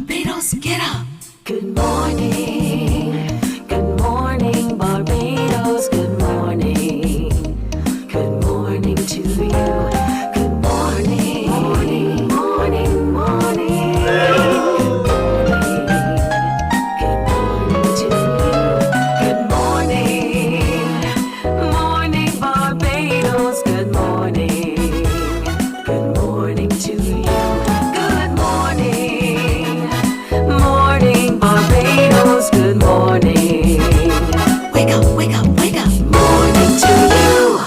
Barbados, get up. Good morning, Barbados, good morning. Good morning to you. Good morning, morning, morning, morning. Good morning to you. Good morning, morning, Barbados, good morning. Good morning to you. Good morning, morning, Barbados, good morning. Wake up, wake up, wake up. Morning to you.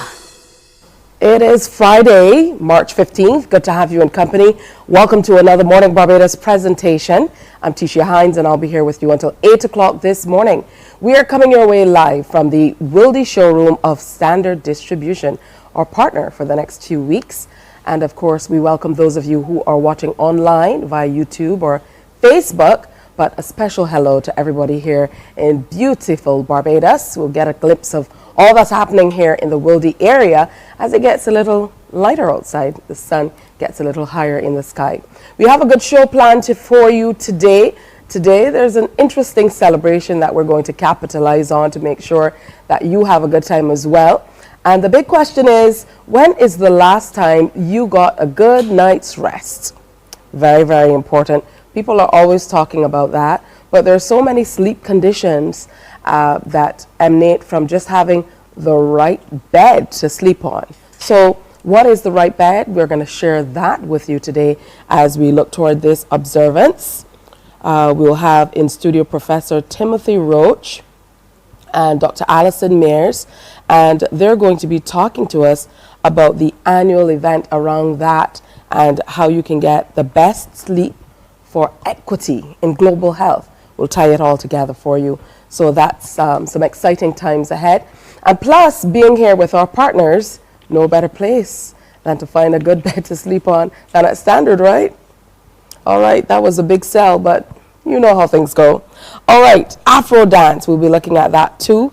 It is Friday, March 15th. Good to have you in company. Welcome to another Morning Barbados presentation. I'm Tisha Hines and I'll be here with you until 8 o'clock this morning. We are coming your way live from the Wildey showroom of Standard Distribution, our partner for the next 2 weeks. And of course, we welcome those of you who are watching online via YouTube or Facebook. But a special hello to everybody here in beautiful Barbados. We'll get a glimpse of all that's happening here in the Wildey area as it gets a little lighter outside. The sun gets a little higher in the sky. We have a good show planned for you today. Today, there's an interesting celebration that we're going to capitalize on to make sure that you have a good time as well. And the big question is, when is the last time you got a good night's rest? Very, very important. People are always talking about that, but there are so many sleep conditions that emanate from just having the right bed to sleep on. So what is the right bed? We're going to share that with you today as we look toward this observance. We'll have in studio Professor Timothy Roach and Dr. Alison Mears, and they're going to be talking to us about the annual event around that and how you can get the best sleep for equity in global health. We'll tie it all together for you. So that's some exciting times ahead. And plus, being here with our partners, no better place than to find a good bed to sleep on than at Standard, right? All right, that was a big sell, but you know how things go. All right, Afro dance, we'll be looking at that too.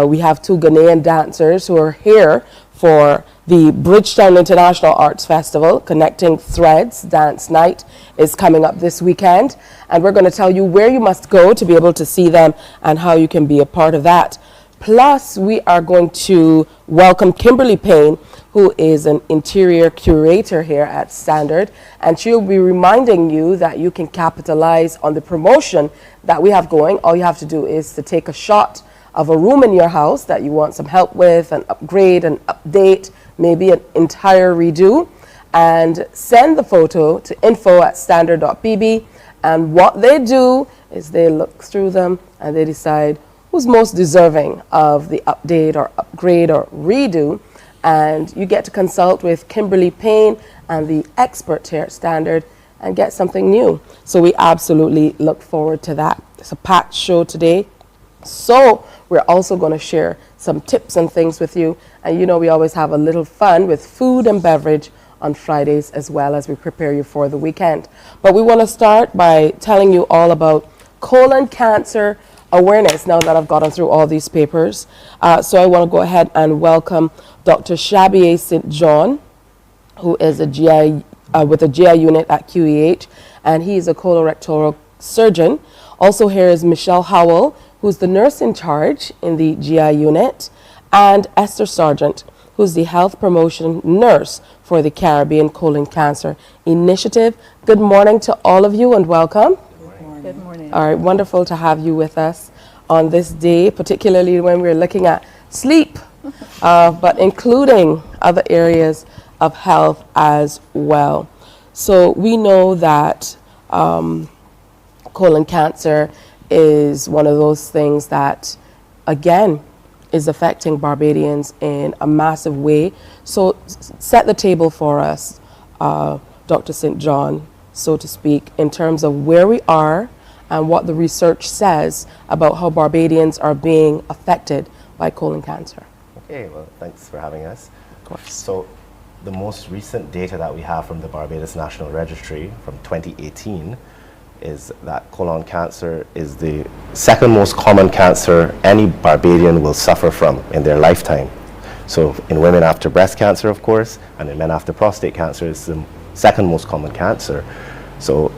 We have two Ghanaian dancers who are here for the Bridgetown International Arts Festival. Connecting Threads Dance Night is coming up this weekend, and we're going to tell you where you must go to be able to see them and how you can be a part of that. Plus, we are going to welcome Kimberly Payne, who is an interior curator here at Standard, and she'll be reminding you that you can capitalize on the promotion that we have going. All you have to do is to take a shot of a room in your house that you want some help with, an upgrade, an update, maybe an entire redo, and send the photo to info@standard.bb. And what they do is they look through them and they decide who's most deserving of the update or upgrade or redo. And you get to consult with Kimberly Payne and the expert here at Standard and get something new. So we absolutely look forward to that. It's a packed show today. So we're also going to share some tips and things with you. And you know we always have a little fun with food and beverage on Fridays as well as we prepare you for the weekend. But we want to start by telling you all about colon cancer awareness now that I've gotten through all these papers. So I want to go ahead and welcome Dr. Shabier St. John, who is a GI with a GI unit at QEH, and he is a colorectal surgeon. Also here is Michelle Howell, who's the nurse in charge in the GI unit, and Esther Sargent, who's the health promotion nurse for the Caribbean Colon Cancer Initiative. Good morning to all of you and welcome. Good morning. All right, wonderful to have you with us on this day, particularly when we're looking at sleep, but including other areas of health as well. So we know that colon cancer is one of those things that, again, is affecting Barbadians in a massive way. So set the table for us, Dr. St. John, so to speak, in terms of where we are and what the research says about how Barbadians are being affected by colon cancer. Okay, well, thanks for having us. Of course. So the most recent data that we have from the Barbados National Registry from 2018 is that colon cancer is the second most common cancer any Barbadian will suffer from in their lifetime. So in women after breast cancer, of course, and in men after prostate cancer, it's the second most common cancer. So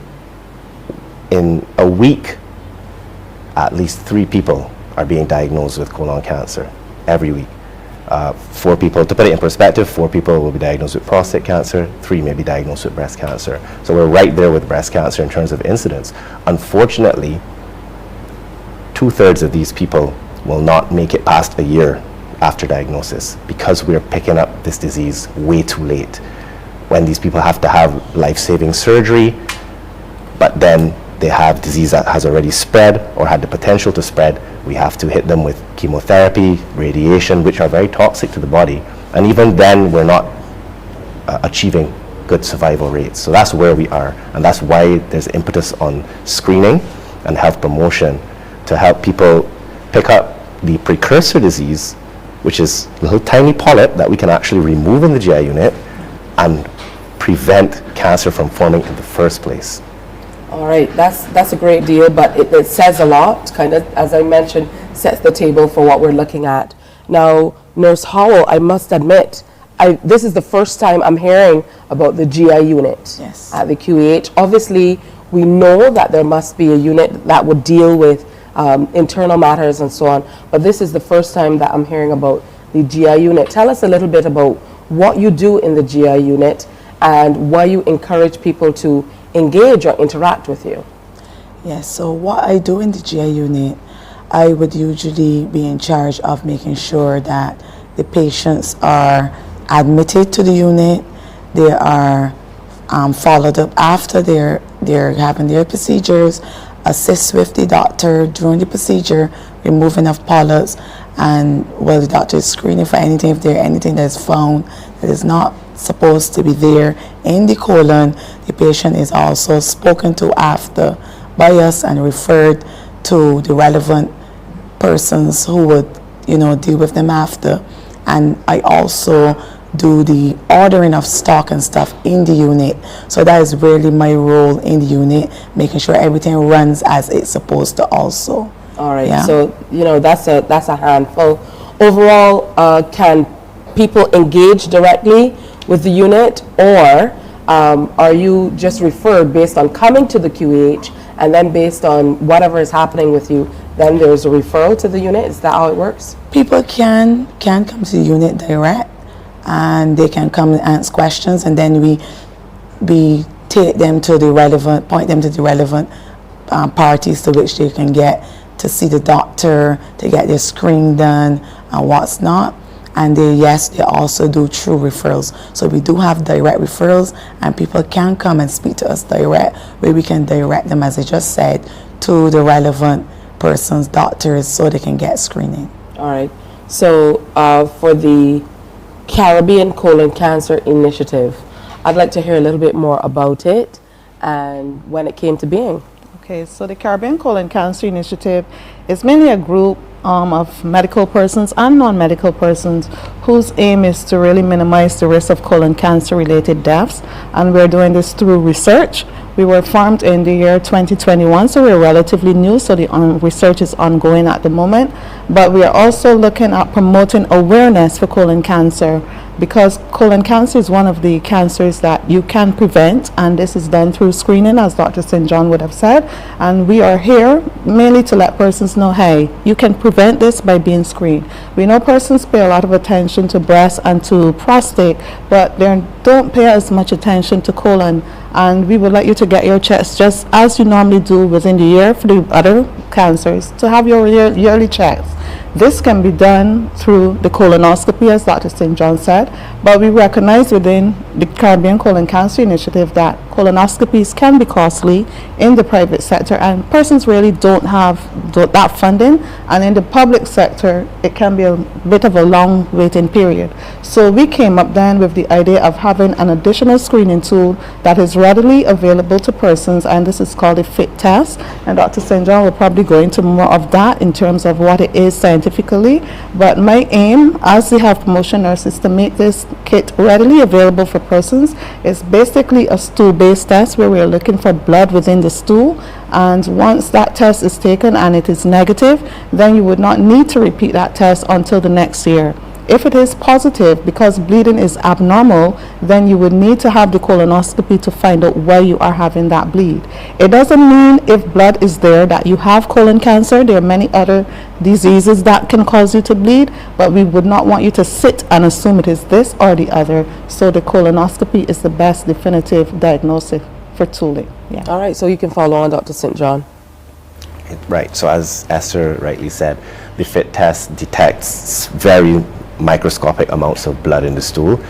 in a week, at least 3 people are being diagnosed with colon cancer every week. 4 people, to put it in perspective, 4 people will be diagnosed with prostate cancer, 3 may be diagnosed with breast cancer. So we're right there with breast cancer in terms of incidence. Unfortunately, 2/3 of these people will not make it past a year after diagnosis because we're picking up this disease way too late. When these people have to have life-saving surgery, but then they have disease that has already spread or had the potential to spread, we have to hit them with chemotherapy, radiation, which are very toxic to the body. And even then, we're not achieving good survival rates. So that's where we are. And that's why there's impetus on screening and health promotion to help people pick up the precursor disease, which is a little tiny polyp that we can actually remove in the GI unit and prevent cancer from forming in the first place. All right, that's a great deal, but it says a lot, kind of, as I mentioned, sets the table for what we're looking at. Now, Nurse Howell, I must admit, this is the first time I'm hearing about the GI unit at the QEH. Obviously, we know that there must be a unit that would deal with internal matters and so on, but this is the first time that I'm hearing about the GI unit. Tell us a little bit about what you do in the GI unit and why you encourage people to engage or interact with you. Yes, so what I do in the GI unit, I would usually be in charge of making sure that the patients are admitted to the unit, they are followed up after they're having their procedures, assist with the doctor during the procedure, removing of polyps, and while the doctor is screening for anything, if there's anything that is found that is not supposed to be there in the colon, the patient is also spoken to after by us and referred to the relevant persons who would, deal with them after. And I also do the ordering of stock and stuff in the unit. So that is really my role in the unit, making sure everything runs as it's supposed to also. All right, Yeah. so that's a handful. Overall, can people engage directly with the unit, or are you just referred based on coming to the QEH, and then based on whatever is happening with you, then there's a referral to the unit? Is that how it works? People can come to the unit direct, and they can come and ask questions, and then we take them to the relevant, point them to the relevant parties to which they can get to see the doctor, to get their screening done and what's not. And they also do true referrals. So we do have direct referrals, and people can come and speak to us direct, where we can direct them, as I just said, to the relevant persons, doctors, so they can get screening. All right. So for the Caribbean Colon Cancer Initiative, I'd like to hear a little bit more about it and when it came to being. Okay, so the Caribbean Colon Cancer Initiative is mainly a group of medical persons and non-medical persons whose aim is to really minimize the risk of colon cancer related deaths, and we're doing this through research. We were formed in the year 2021, so we're relatively new, so the research is ongoing at the moment, but we are also looking at promoting awareness for colon cancer, because colon cancer is one of the cancers that you can prevent, and this is done through screening, as Dr. St. John would have said. And we are here mainly to let persons know, hey, you can prevent this by being screened. We know persons pay a lot of attention to breast and to prostate, but they don't pay as much attention to colon. And we would like you to get your checks just as you normally do within the year for the other cancers, to have your yearly checks. This can be done through the colonoscopy, as Dr. St. John said, but we recognize within the Caribbean Colon Cancer Initiative that colonoscopies can be costly in the private sector, and persons really don't have that funding, and in the public sector it can be a bit of a long waiting period. So we came up then with the idea of having an additional screening tool that is readily available to persons, and this is called a FIT test, and Dr. St. John will probably go into more of that in terms of what it is scientifically. But my aim as the health promotion nurse is to make this kit readily available for persons. It's basically a stool-based test where we're looking for blood within the stool, and once that test is taken and it is negative, then you would not need to repeat that test until the next year. If it is positive, because bleeding is abnormal, then you would need to have the colonoscopy to find out why you are having that bleed. It doesn't mean if blood is there that you have colon cancer. There are many other diseases that can cause you to bleed, but we would not want you to sit and assume it is this or the other. So the colonoscopy is the best definitive diagnosis for tooling. Yeah. All right, so you can follow on, Dr. St. John. Right, so as Esther rightly said, the FIT test detects very microscopic amounts of blood in the stool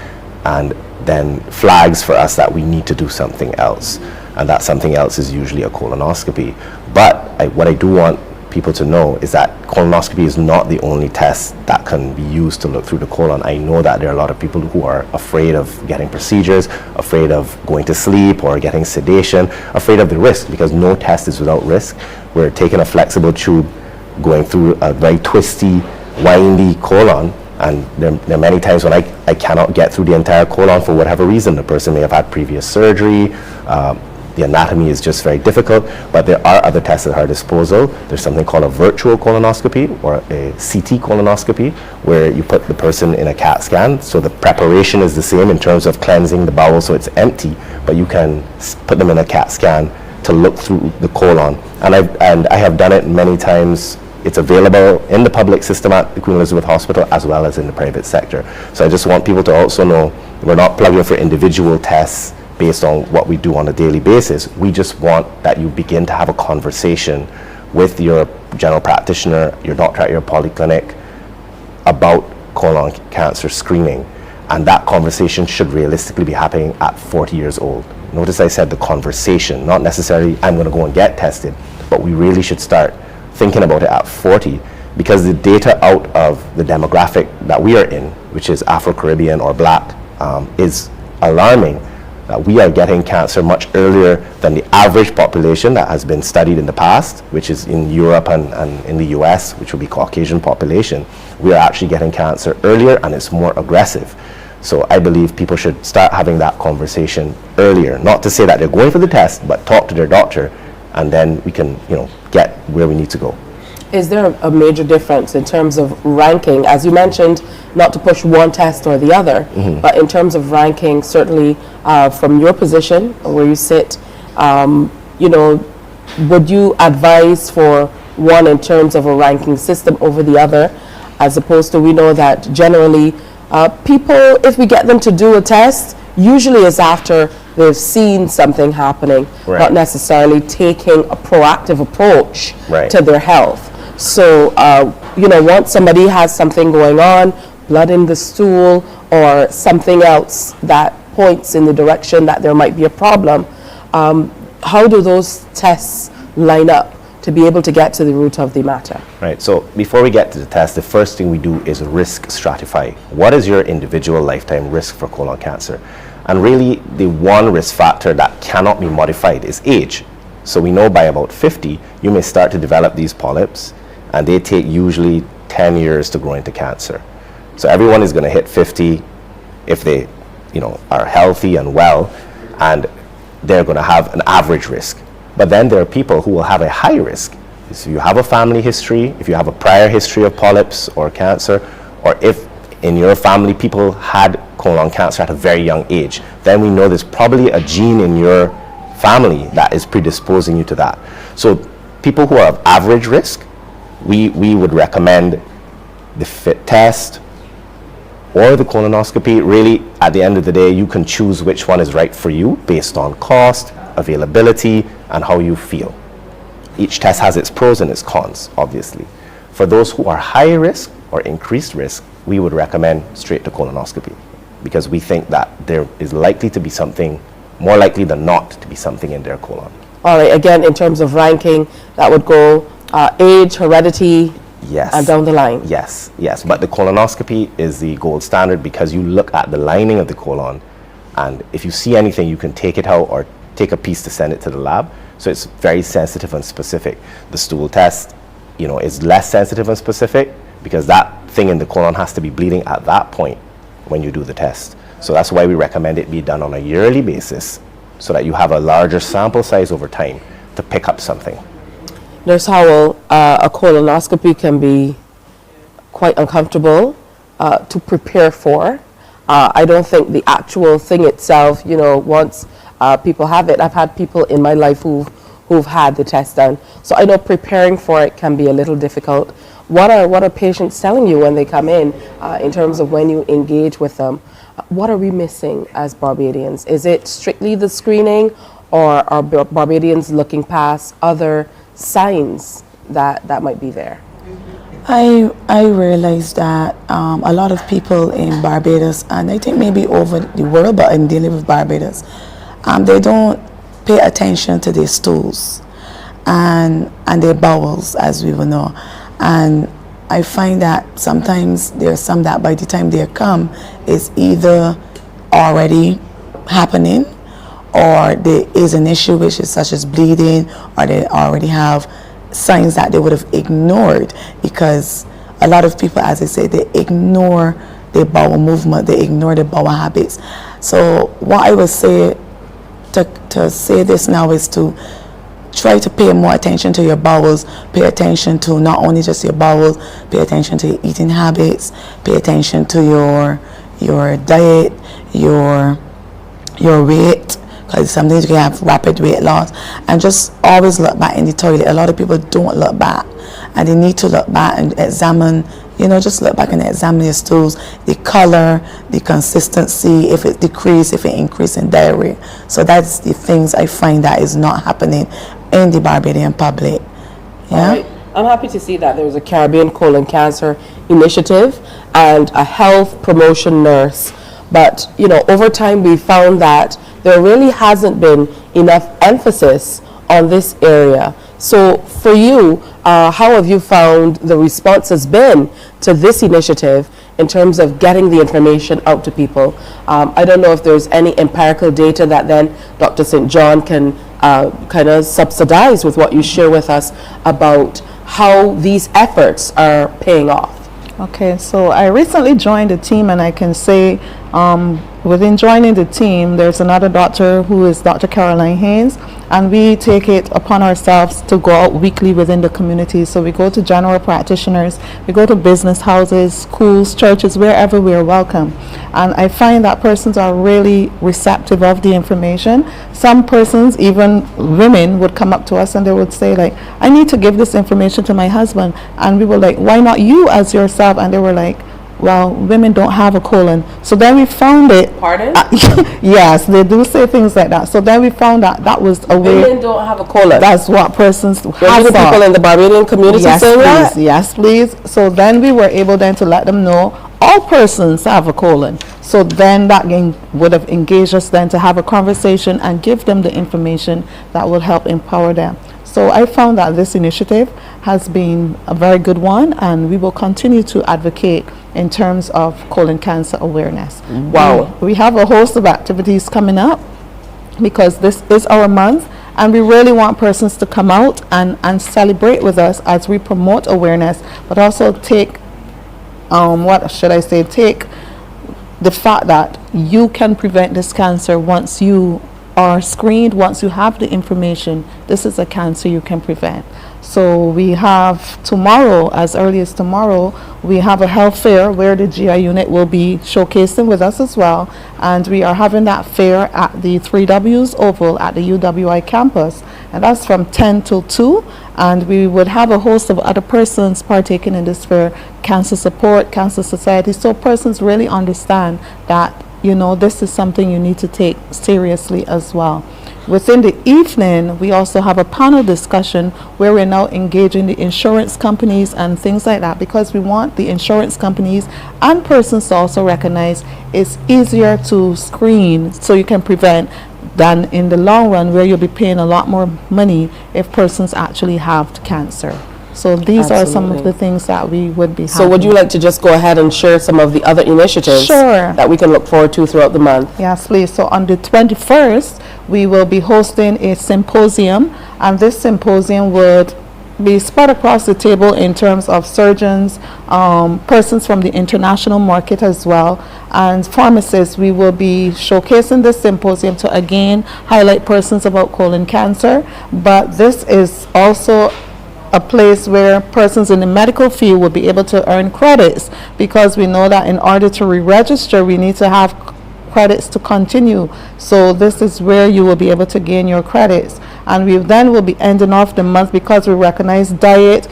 and then flags for us that we need to do something else. And that something else is usually a colonoscopy. But what I do want people to know is that colonoscopy is not the only test that can be used to look through the colon. I know that there are a lot of people who are afraid of getting procedures, afraid of going to sleep or getting sedation, afraid of the risk, because no test is without risk. We're taking a flexible tube, going through a very twisty, windy colon, and there are many times when I cannot get through the entire colon for whatever reason. The person may have had previous surgery, the anatomy is just very difficult, but there are other tests at our disposal. There's something called a virtual colonoscopy or a CT colonoscopy, where you put the person in a CAT scan. So the preparation is the same in terms of cleansing the bowel so it's empty, but you can put them in a CAT scan to look through the colon. And I have done it many times. It's available in the public system at the Queen Elizabeth Hospital as well as in the private sector. So I just want people to also know we're not plugging for individual tests based on what we do on a daily basis. We just want that you begin to have a conversation with your general practitioner, your doctor at your polyclinic about colon cancer screening. And that conversation should realistically be happening at 40 years old. Notice I said the conversation, not necessarily I'm going to go and get tested, but we really should start thinking about it at 40, because the data out of the demographic that we are in, which is Afro-Caribbean or Black, is alarming. We are getting cancer much earlier than the average population that has been studied in the past, which is in Europe and in the US, which will be Caucasian population. We are actually getting cancer earlier and it's more aggressive. So I believe people should start having that conversation earlier. Not to say that they're going for the test, but talk to their doctor, and then we can, get where we need to go. Is there a major difference in terms of ranking? As you mentioned, not to push one test or the other, but in terms of ranking, certainly from your position where you sit, would you advise for one in terms of a ranking system over the other, as opposed to, we know that generally people, if we get them to do a test, usually it's after they've seen something happening, not necessarily taking a proactive approach to their health. So, once somebody has something going on, blood in the stool or something else that points in the direction that there might be a problem, how do those tests line up to be able to get to the root of the matter? Right, so before we get to the test, the first thing we do is risk stratify. What is your individual lifetime risk for colon cancer? And really, the one risk factor that cannot be modified is age. So we know by about 50, you may start to develop these polyps, and they take usually 10 years to grow into cancer. So everyone is going to hit 50 if they, are healthy and well, and they're going to have an average risk. But then there are people who will have a high risk. So you have a family history, if you have a prior history of polyps or cancer, or if in your family people had colon cancer at a very young age, then we know there's probably a gene in your family that is predisposing you to that. So people who are of average risk, we would recommend the FIT test or the colonoscopy. Really, at the end of the day, you can choose which one is right for you based on cost, availability, and how you feel. Each test has its pros and its cons, obviously. For those who are high risk or increased risk, we would recommend straight to colonoscopy, because we think that there is likely to be something, more likely than not, to be something in their colon. All right, again, in terms of ranking, that would go age, heredity, and down the line. Yes, but the colonoscopy is the gold standard, because you look at the lining of the colon, and if you see anything, you can take it out or take a piece to send it to the lab. So it's very sensitive and specific. The stool test, is less sensitive and specific, because that thing in the colon has to be bleeding at that point when you do the test. So that's why we recommend it be done on a yearly basis, so that you have a larger sample size over time to pick up something. Nurse Howell, a colonoscopy can be quite uncomfortable. to prepare for. I don't think the actual thing itself, once people have it, I've had people in my life who've had the test done. So I know preparing for it can be a little difficult. What are patients telling you when they come in terms of when you engage with them? What are we missing as Barbadians? Is it strictly the screening, or are Barbadians looking past other signs that might be there? I realize that a lot of people in Barbados, and I think maybe over the world, but I'm dealing with Barbados, they don't pay attention to their stools and their bowels, as we will know. And I find that sometimes there's some that by the time they come, it's either already happening, or there is an issue which is such as bleeding, or they already have signs that they would have ignored, because a lot of people, as I say, they ignore their bowel movement, they ignore their bowel habits. So what I would say to say this now is to try to pay more attention to your bowels, pay attention to not only just your bowels, pay attention to your eating habits, pay attention to your diet, your weight, because sometimes you can have rapid weight loss, and just always look back in the toilet. A lot of people don't look back, and they need to look back and examine, just look back and examine your stools, the color, the consistency, if it decreased, if it increased in diarrhea. So that's the things I find that is not happening in the Barbadian public. Yeah. Right. I'm happy to see that there's a Caribbean Colon Cancer Initiative and a health promotion nurse. But, over time we found that there really hasn't been enough emphasis on this area. So for you, how have you found the response has been to this initiative in terms of getting the information out to people? I don't know if there's any empirical data that then Dr. St. John can kind of subsidize with what you share with us about how these efforts are paying off. Okay, so I recently joined the team, and I can say within joining the team, there's another doctor who is Dr. Caroline Haynes, and we take it upon ourselves to go out weekly within the community. So we go to general practitioners, we go to business houses, schools, churches, wherever we are welcome. And I find that persons are really receptive of the information. Some persons, even women, would come up to us and they would say, like, I need to give this information to my husband. And we were like, why not you as yourself? And they were like, well, women don't have a colon. So then we found it. Pardon? Yes, they do say things like that. So then we found out that was a way. Women don't have a colon. That's what persons have people in the Barbadian community yes, say please. that? Yes, please. So then we were able then to let them know all persons have a colon. So then that would have engaged us then to have a conversation and give them the information that will help empower them. So I found that this initiative has been a very good one, and we will continue to advocate in terms of colon cancer awareness. Wow. We have a host of activities coming up because this is our month, and we really want persons to come out and celebrate with us as we promote awareness, but also take, take the fact that you can prevent this cancer once you are screened, once you have the information. This is a cancer you can prevent. So we have tomorrow, as early as tomorrow, we have a health fair where the GI unit will be showcasing with us as well. And we are having that fair at the 3Ws Oval at the UWI campus. And that's from 10 till 2. And we would have a host of other persons partaking in this fair, Cancer Support, Cancer Society. So persons really understand that, this is something you need to take seriously as well. Within the evening, we also have a panel discussion where we're now engaging the insurance companies and things like that, because we want the insurance companies and persons to also recognize it's easier to screen so you can prevent than in the long run where you'll be paying a lot more money if persons actually have cancer. So these are some of the things that we would be So would you like to just go ahead and share some of the other initiatives Sure. that we can look forward to throughout the month? Yes, please. So on the 21st, we will be hosting a symposium, and this symposium would be spread across the table in terms of surgeons, persons from the international market as well, and pharmacists. We will be showcasing this symposium to again highlight persons about colon cancer, but this is also a place where persons in the medical field will be able to earn credits, because we know that in order to re-register, we need to have credits to continue. So this is where you will be able to gain your credits. And we then will be ending off the month, because we recognize diet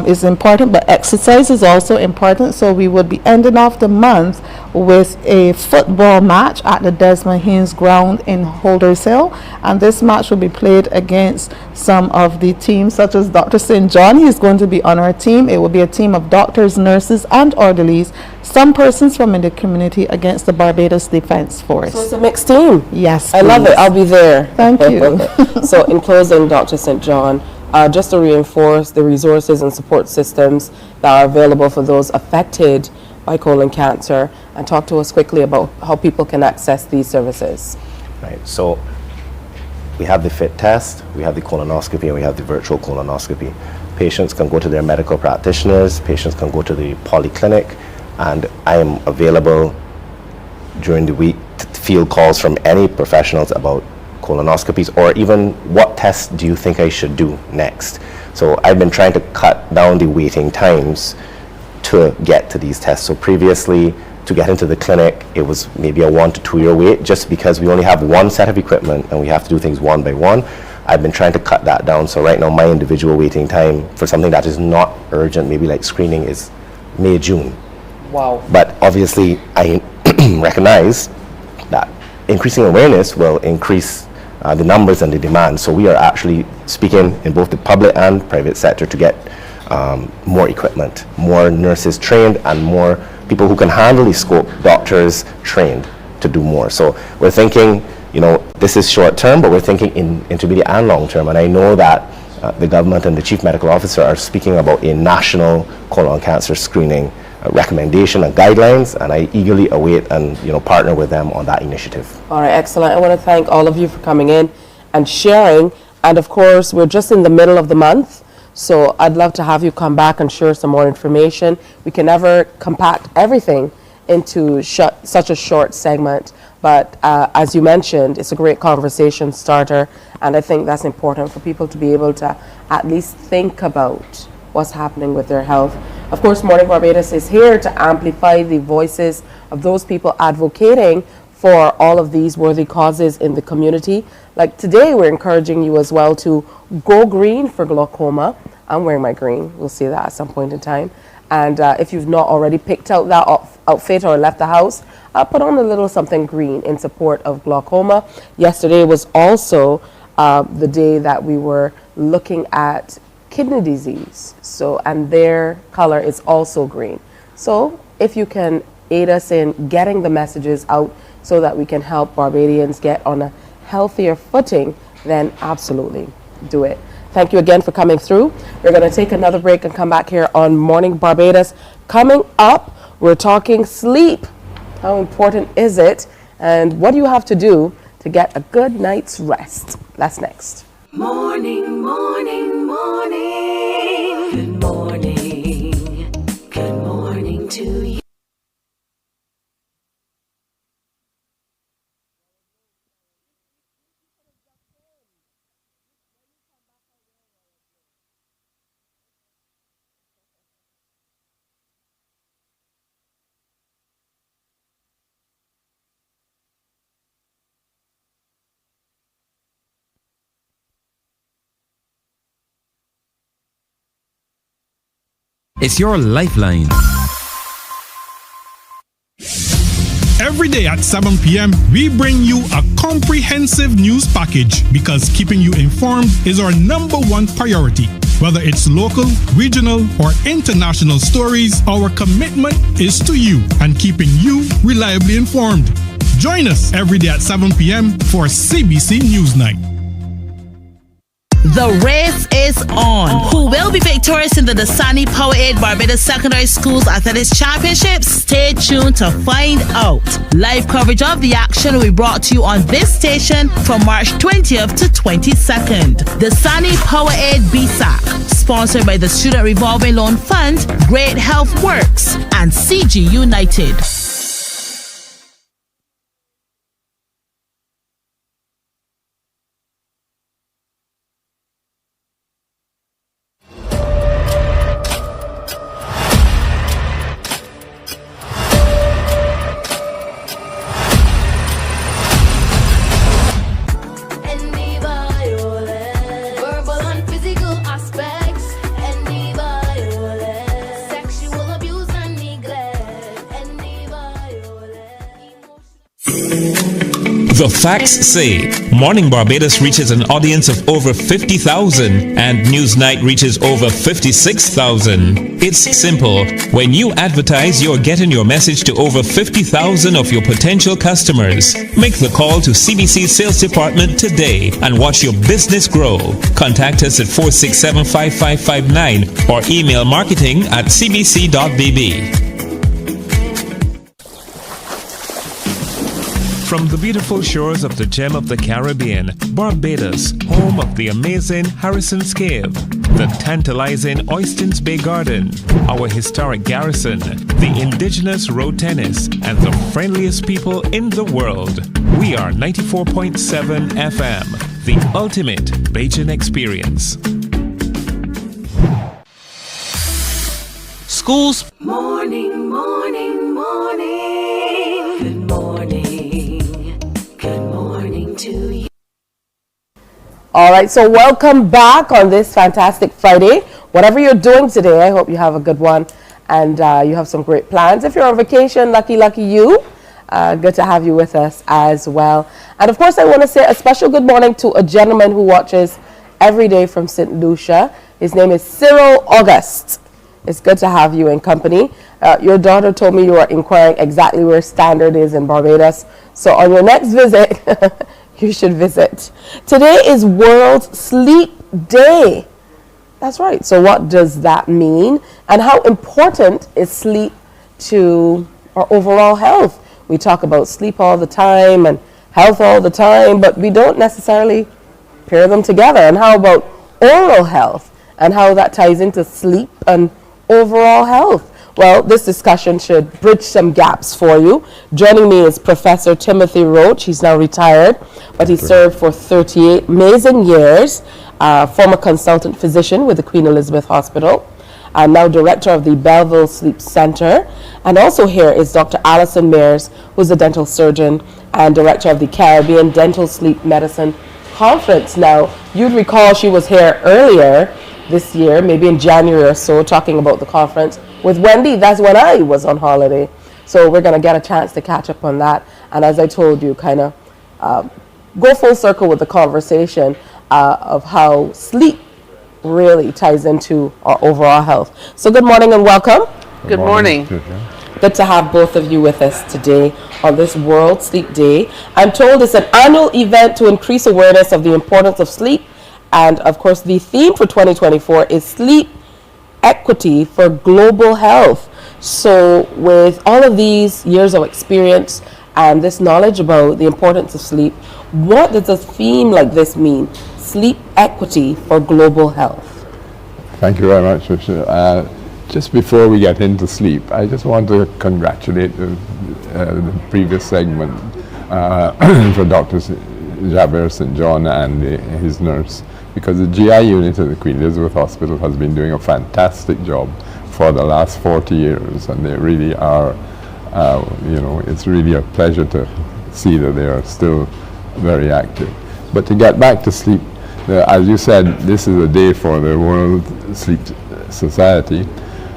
is important, but exercise is also important. So we would be ending off the month with a football match at the Desmond Haynes ground in Holders Hill, and this match will be played against some of the teams such as Dr. St. John. He's going to be on our team. It will be a team of doctors, nurses and orderlies, some persons from in the community, against the Barbados Defence Force. So it's a mixed team. Yes, I love please. it. I'll be there. Thank you. So in closing, Dr. St. John, just to reinforce the resources and support systems that are available for those affected by colon cancer, and talk to us quickly about how people can access these services. Right. So we have the FIT test, we have the colonoscopy, and we have the virtual colonoscopy. Patients can go to their medical practitioners, patients can go to the polyclinic, and I am available during the week to field calls from any professionals about colonoscopies, or even what tests do you think I should do next. So I've been trying to cut down the waiting times to get to these tests. So previously, to get into the clinic, it was maybe a 1 to 2 year wait, just because we only have one set of equipment and we have to do things one by one. I've been trying to cut that down. So right now, my individual waiting time for something that is not urgent, maybe like screening, is May, June. Wow. But obviously, I recognize that increasing awareness will increase the numbers and the demand. So we are actually speaking in both the public and private sector to get more equipment, more nurses trained, and more people who can handle the scope, doctors trained to do more. So we're thinking, this is short term, but we're thinking in intermediate and long term. And I know that the government and the chief medical officer are speaking about a national colon cancer screening recommendation and guidelines, and I eagerly await and partner with them on that initiative. All right, excellent. I want to thank all of you for coming in and sharing. And of course, we're just in the middle of the month, so I'd love to have you come back and share some more information. We can never compact everything into such a short segment, but as you mentioned, it's a great conversation starter, and I think that's important for people to be able to at least think about what's happening with their health. Of course, Morning Barbados is here to amplify the voices of those people advocating for all of these worthy causes in the community. Like today, we're encouraging you as well to go green for glaucoma. I'm wearing my green. We'll see that at some point in time. And if you've not already picked out that outfit or left the house, put on a little something green in support of glaucoma. Yesterday was also the day that we were looking at kidney disease, and their color is also green. So if you can aid us in getting the messages out so that we can help Barbadians get on a healthier footing, then absolutely do it. Thank you again for coming through. We're going to take another break and come back here on Morning Barbados. Coming up, we're talking sleep. How important is it? And what do you have to do to get a good night's rest? That's next. Morning, morning, morning. Good morning. Good morning to you. It's your lifeline. Every day at 7 p.m., we bring you a comprehensive news package, because keeping you informed is our #1 priority. Whether it's local, regional, or international stories, our commitment is to you and keeping you reliably informed. Join us every day at 7 p.m. for CBC Newsnight. The race is on. Who will be victorious in the Dasani Powerade Barbados Secondary Schools Athletics Championships? Stay tuned to find out. Live coverage of the action will be brought to you on this station from March 20th to 22nd. Dasani Powerade BSAC, sponsored by the Student Revolving Loan Fund, Great Health Works, and CG United. The facts say Morning Barbados reaches an audience of over 50,000 and Newsnight reaches over 56,000. It's simple. When you advertise, you're getting your message to over 50,000 of your potential customers. Make the call to CBC Sales Department today and watch your business grow. Contact us at 467-5559 or email marketing@cbc.bb. From the beautiful shores of the gem of the Caribbean, Barbados, home of the amazing Harrison's Cave, the tantalizing Oystins Bay Garden, our historic garrison, the indigenous road tennis, and the friendliest people in the world. We are 94.7 FM, the ultimate Bajan experience. Schools. Morning, morning, morning. Good morning. Good morning to you. All right, so welcome back on this fantastic Friday. Whatever you're doing today, I hope you have a good one and you have some great plans. If you're on vacation, lucky you. Good to have you with us as well. And of course, I want to say a special good morning to a gentleman who watches every day from St. Lucia. His name is Cyril August. It's good to have you in company. Your daughter told me you are inquiring exactly where Standard is in Barbados. So on your next visit, you should visit. Today is World Sleep Day. That's right. So what does that mean? And how important is sleep to our overall health? We talk about sleep all the time and health all the time, but we don't necessarily pair them together. And how about oral health and how that ties into sleep and overall health? Well, this discussion should bridge some gaps for you. Joining me is Professor Timothy Roach. He's now retired, but he served for 38 amazing years, former consultant physician with the Queen Elizabeth Hospital, now director of the Belleville Sleep Center. And also here is Dr. Alison Mears, who's a dental surgeon and director of the Caribbean Dental Sleep Medicine Conference. Now, you'd recall she was here earlier this year, maybe in January or so, talking about the conference with Wildey. That's when I was on holiday. So we're going to get a chance to catch up on that. And as I told you, kind of go full circle with the conversation of how sleep really ties into our overall health. So good morning and welcome. Good morning. Good to have both of you with us today on this World Sleep Day. I'm told it's an annual event to increase awareness of the importance of sleep. And of course, the theme for 2024 is sleep equity for global health. So with all of these years of experience and this knowledge about the importance of sleep, what does a theme like this mean? Sleep equity for global health. Thank you very much, Richard. Just before we get into sleep, I just want to congratulate the previous segment for Dr. Javier St. John and his nurse, because the GI unit at the Queen Elizabeth Hospital has been doing a fantastic job for the last 40 years, and they really are, it's really a pleasure to see that they are still very active. But to get back to sleep, as you said, this is a day for the World Sleep Society,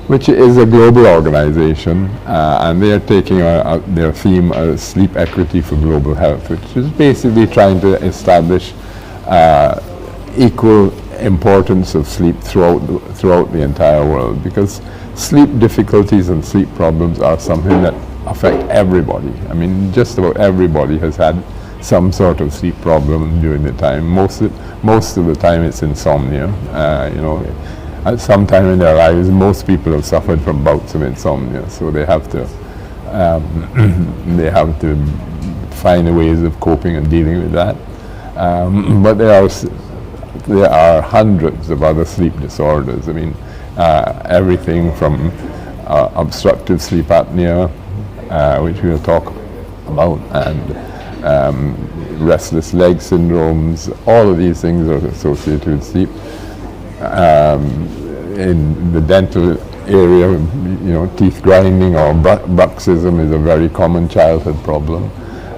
which is a global organization, and they are taking their theme as sleep equity for global health, which is basically trying to establish equal importance of sleep throughout the entire world, because sleep difficulties and sleep problems are something that affect everybody. I mean, just about everybody has had some sort of sleep problem during the time. Most of the time it's insomnia. At some time in their lives, most people have suffered from bouts of insomnia, so they have to find ways of coping and dealing with that. But there are hundreds of other sleep disorders. I mean, everything from obstructive sleep apnea, which we'll talk about, and restless leg syndromes. All of these things are associated with sleep. In the dental area, teeth grinding or bruxism is a very common childhood problem,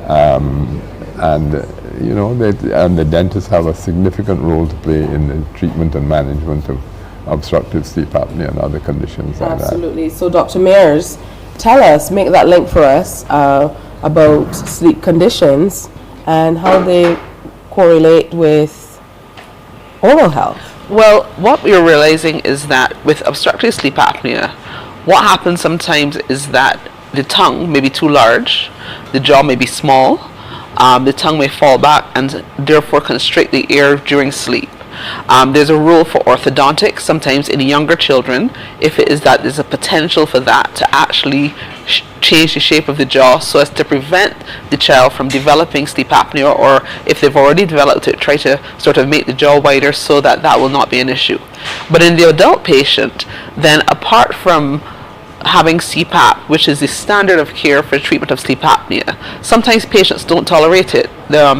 and the dentists have a significant role to play in the treatment and management of obstructive sleep apnea and other conditions like that. Absolutely. So Dr. Mears, tell us, make that link for us, about sleep conditions and how they correlate with oral health. Well, what we are realizing is that with obstructive sleep apnea, what happens sometimes is that the tongue may be too large, the jaw may be small, the tongue may fall back and therefore constrict the air during sleep. There's a rule for orthodontics sometimes in younger children, if it is that there's a potential for that to actually change the shape of the jaw so as to prevent the child from developing sleep apnea, or if they've already developed it, try to sort of make the jaw wider so that that will not be an issue. But in the adult patient, then apart from having CPAP, which is the standard of care for treatment of sleep apnea, sometimes patients don't tolerate it.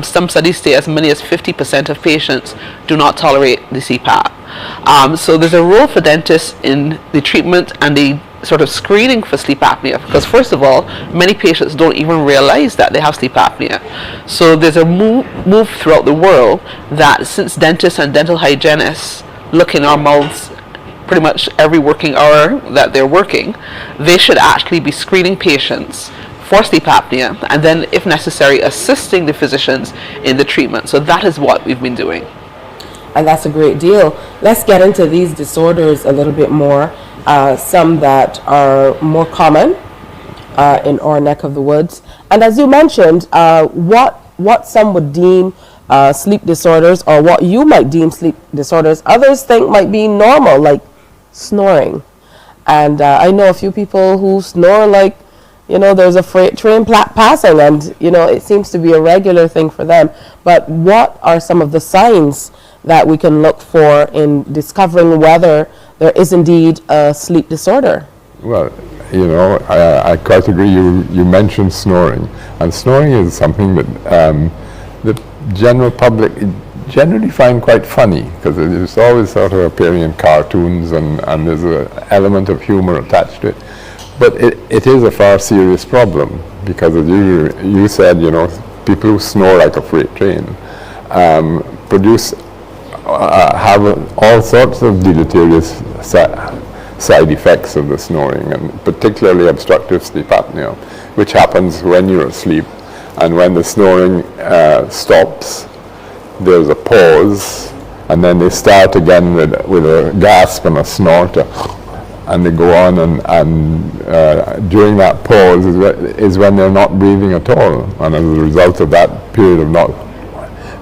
Some studies say as many as 50% of patients do not tolerate the CPAP. So there's a role for dentists in the treatment and the sort of screening for sleep apnea, because first of all, many patients don't even realize that they have sleep apnea. So there's a move throughout the world that since dentists and dental hygienists look in our mouths pretty much every working hour that they're working, they should actually be screening patients for sleep apnea and then, if necessary, assisting the physicians in the treatment. So that is what we've been doing. And that's a great deal. Let's get into these disorders a little bit more. Some that are more common in our neck of the woods. And as you mentioned, what some would deem sleep disorders, or what you might deem sleep disorders, others think might be normal, like snoring. And I know a few people who snore like, there's a freight train passing, and, it seems to be a regular thing for them. But what are some of the signs that we can look for in discovering whether there is indeed a sleep disorder? Well, I quite agree. You mentioned snoring, and snoring is something that the general public generally find quite funny, because it's always sort of appearing in cartoons, and there's an element of humor attached to it. But it is a far serious problem, because as you said, people who snore like a freight train have all sorts of deleterious side effects of the snoring, and particularly obstructive sleep apnea, which happens when you're asleep. And when the snoring stops, there's a pause, and then they start again with a gasp and a snort, and they go on, and during that pause is when they're not breathing at all. And as a result of that period of not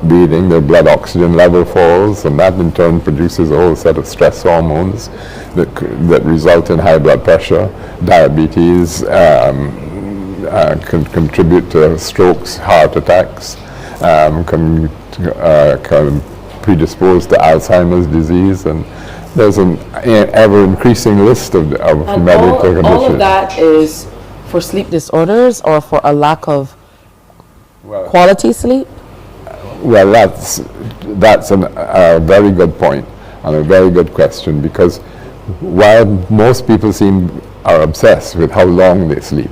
breathing, their blood oxygen level falls, and that in turn produces a whole set of stress hormones that result in high blood pressure, diabetes, can contribute to strokes, heart attacks, can predispose to Alzheimer's disease, and there's an ever-increasing list of medical conditions. All of that is for sleep disorders or for a lack of quality sleep? Well, that's a very good point and a very good question, because while most people are obsessed with how long they sleep,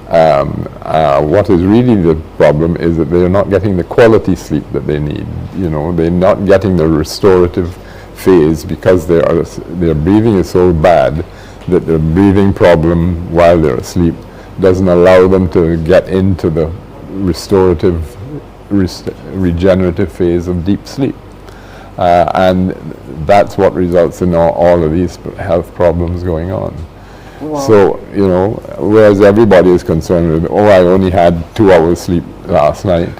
what is really the problem is that they're not getting the quality sleep that they need. They're not getting the restorative phase, because their breathing is so bad that the breathing problem while they're asleep doesn't allow them to get into the restorative, regenerative phase of deep sleep. And that's what results in all of these health problems going on. Wow. So, whereas everybody is concerned with, I only had 2 hours sleep last night,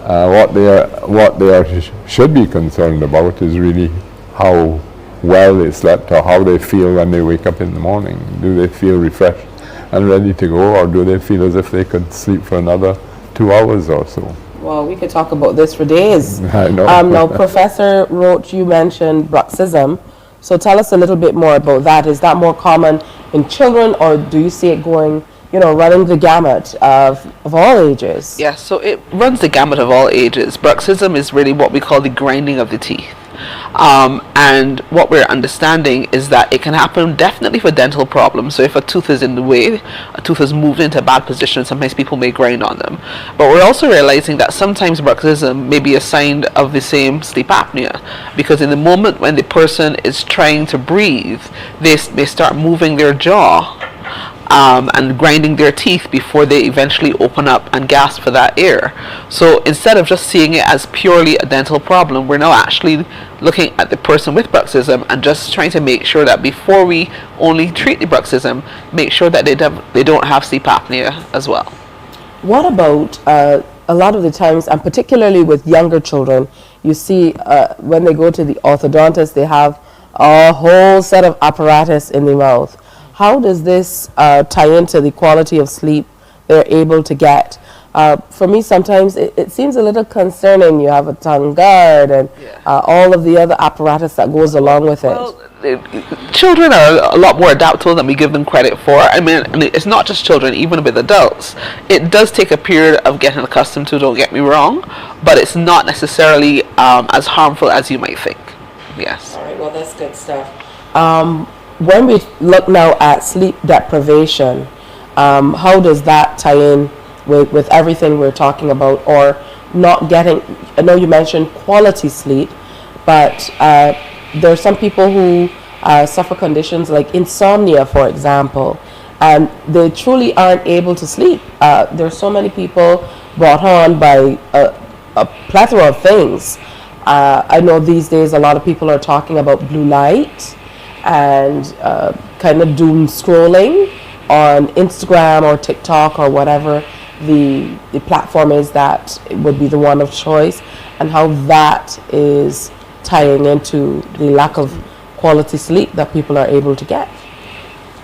what they should be concerned about is really how well they slept, or how they feel when they wake up in the morning. Do they feel refreshed and ready to go, or do they feel as if they could sleep for another 2 hours or so? Well, we could talk about this for days. I know. Now, Professor Roach, you mentioned bruxism. So tell us a little bit more about that. Is that more common in children, or do you see it going, running the gamut of all ages? Yes, so it runs the gamut of all ages. Bruxism is really what we call the grinding of the teeth. And what we're understanding is that it can happen definitely for dental problems. So if a tooth is in the way, a tooth has moved into a bad position, sometimes people may grind on them. But we're also realizing that sometimes bruxism may be a sign of the same sleep apnea, because in the moment when the person is trying to breathe, they may start moving their jaw and grinding their teeth before they eventually open up and gasp for that air. So instead of just seeing it as purely a dental problem, we're now actually looking at the person with bruxism and just trying to make sure that before we only treat the bruxism, make sure that they don't have sleep apnea as well. What about a lot of the times, and particularly with younger children, you see when they go to the orthodontist, they have a whole set of apparatus in the mouth. How does this tie into the quality of sleep they're able to get? For me, sometimes it seems a little concerning. You have a tongue guard and all of the other apparatus that goes along with it. Children are a lot more adaptable than we give them credit for. I mean, it's not just children, even with adults. It does take a period of getting accustomed to, don't get me wrong, but it's not necessarily as harmful as you might think. Yes. All right, well, that's good stuff. When we look now at sleep deprivation, how does that tie in with everything we're talking about, or not getting, I know you mentioned quality sleep, but there are some people who suffer conditions like insomnia, for example, and they truly aren't able to sleep. There are so many people brought on by a plethora of things. I know these days a lot of people are talking about blue light and kind of doom scrolling on Instagram or TikTok or whatever the platform is that would be the one of choice, and how that is tying into the lack of quality sleep that people are able to get.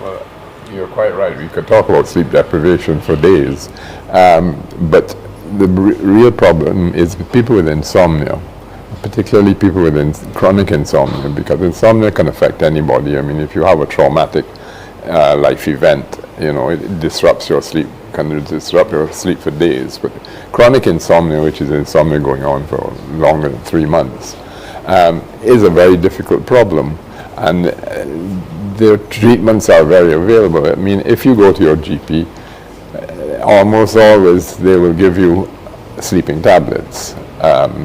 Well, you're quite right. We could talk about sleep deprivation for days, but the real problem is people with insomnia, particularly people with chronic insomnia, because insomnia can affect anybody. I mean, if you have a traumatic life event, it disrupts your sleep, can disrupt your sleep for days. But chronic insomnia, which is insomnia going on for longer than 3 months, is a very difficult problem, and their treatments are very available. I mean, if you go to your GP, almost always they will give you sleeping tablets,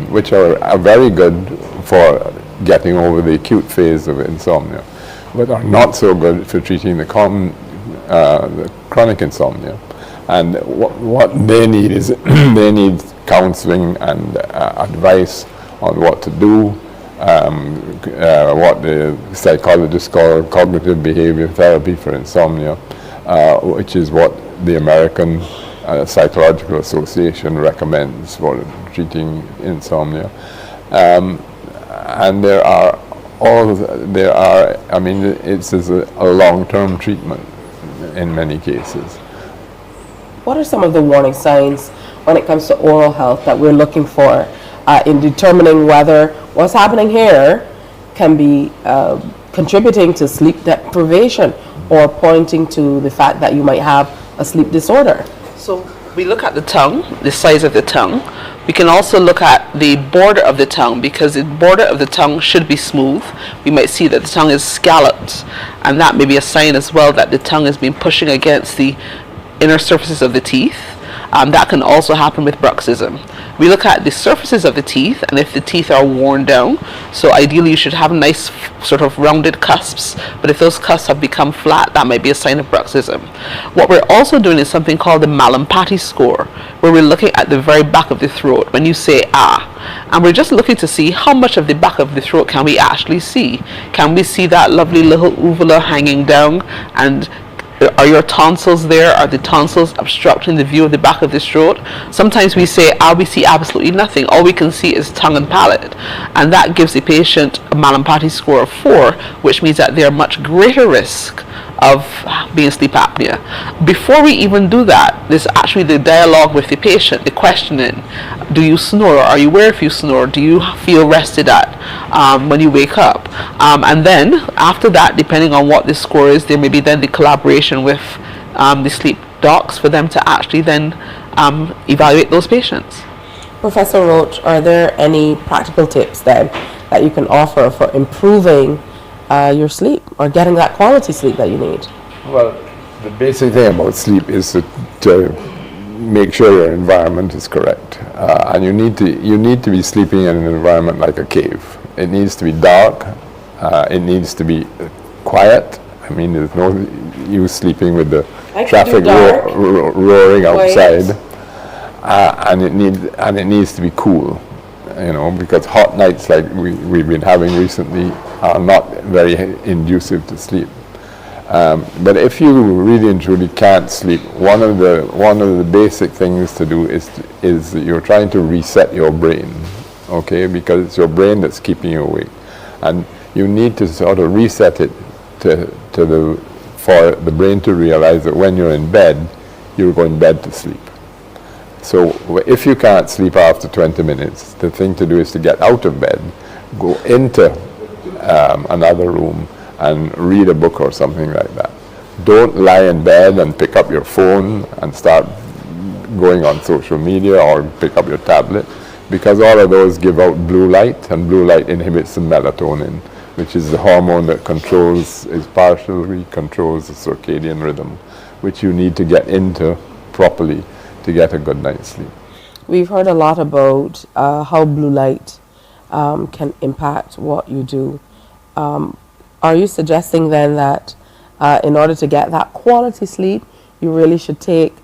which are very good for getting over the acute phase of insomnia, but are not so good for treating the chronic insomnia. And what they need is they need counseling and advice on what to do, what the psychologists call cognitive behavior therapy for insomnia, which is what the American Psychological Association recommends for treating insomnia. And I mean, it's a long-term treatment in many cases. What are some of the warning signs when it comes to oral health that we're looking for in determining whether what's happening here can be contributing to sleep deprivation or pointing to the fact that you might have a sleep disorder? So we look at the tongue, the size of the tongue. We can also look at the border of the tongue, because the border of the tongue should be smooth. We might see that the tongue is scalloped, and that may be a sign as well that the tongue has been pushing against the inner surfaces of the teeth. That can also happen with bruxism. We look at the surfaces of the teeth, and if the teeth are worn down, so ideally you should have nice sort of rounded cusps, but if those cusps have become flat, that might be a sign of bruxism. What we're also doing is something called the Mallampati score, where we're looking at the very back of the throat when you say ah, and we're just looking to see how much of the back of the throat can we actually see. Can we see that lovely little uvula hanging down, and are your tonsils there? Are the tonsils obstructing the view of the back of the throat? Sometimes we say, we see absolutely nothing. All we can see is tongue and palate. And that gives the patient a Mallampati score of 4, which means that they're much greater risk of being sleep apnea. Before we even do that, there's actually the dialogue with the patient, the questioning. Do you snore? Are you aware if you snore? Do you feel rested at when you wake up? And then after that, depending on what the score is, there may be then the collaboration with the sleep docs for them to actually then evaluate those patients. Professor Roach, are there any practical tips then that you can offer for improving your sleep or getting that quality sleep that you need? Well, the basic thing about sleep is to make sure your environment is correct, and you need to be sleeping in an environment like a cave. It needs to be dark. It needs to be quiet. I mean, you sleeping with the I can traffic do dark. roaring Quiet. outside, and it needs to be cool, you know, because hot nights like we've been having recently are not very inducive to sleep. But if you really and truly can't sleep, one of the basic things to do is you're trying to reset your brain, okay? Because it's your brain that's keeping you awake, and you need to sort of reset it for the brain to realize that when you're in bed, you're going to bed to sleep. So if you can't sleep after 20 minutes, the thing to do is to get out of bed, go into another room and read a book or something like that. Don't lie in bed and pick up your phone and start going on social media or pick up your tablet, because all of those give out blue light, and blue light inhibits the melatonin, which is the hormone that partially controls the circadian rhythm, which you need to get into properly to get a good night's sleep. We've heard a lot about how blue light can impact what you do. Are you suggesting then that in order to get that quality sleep, you really should take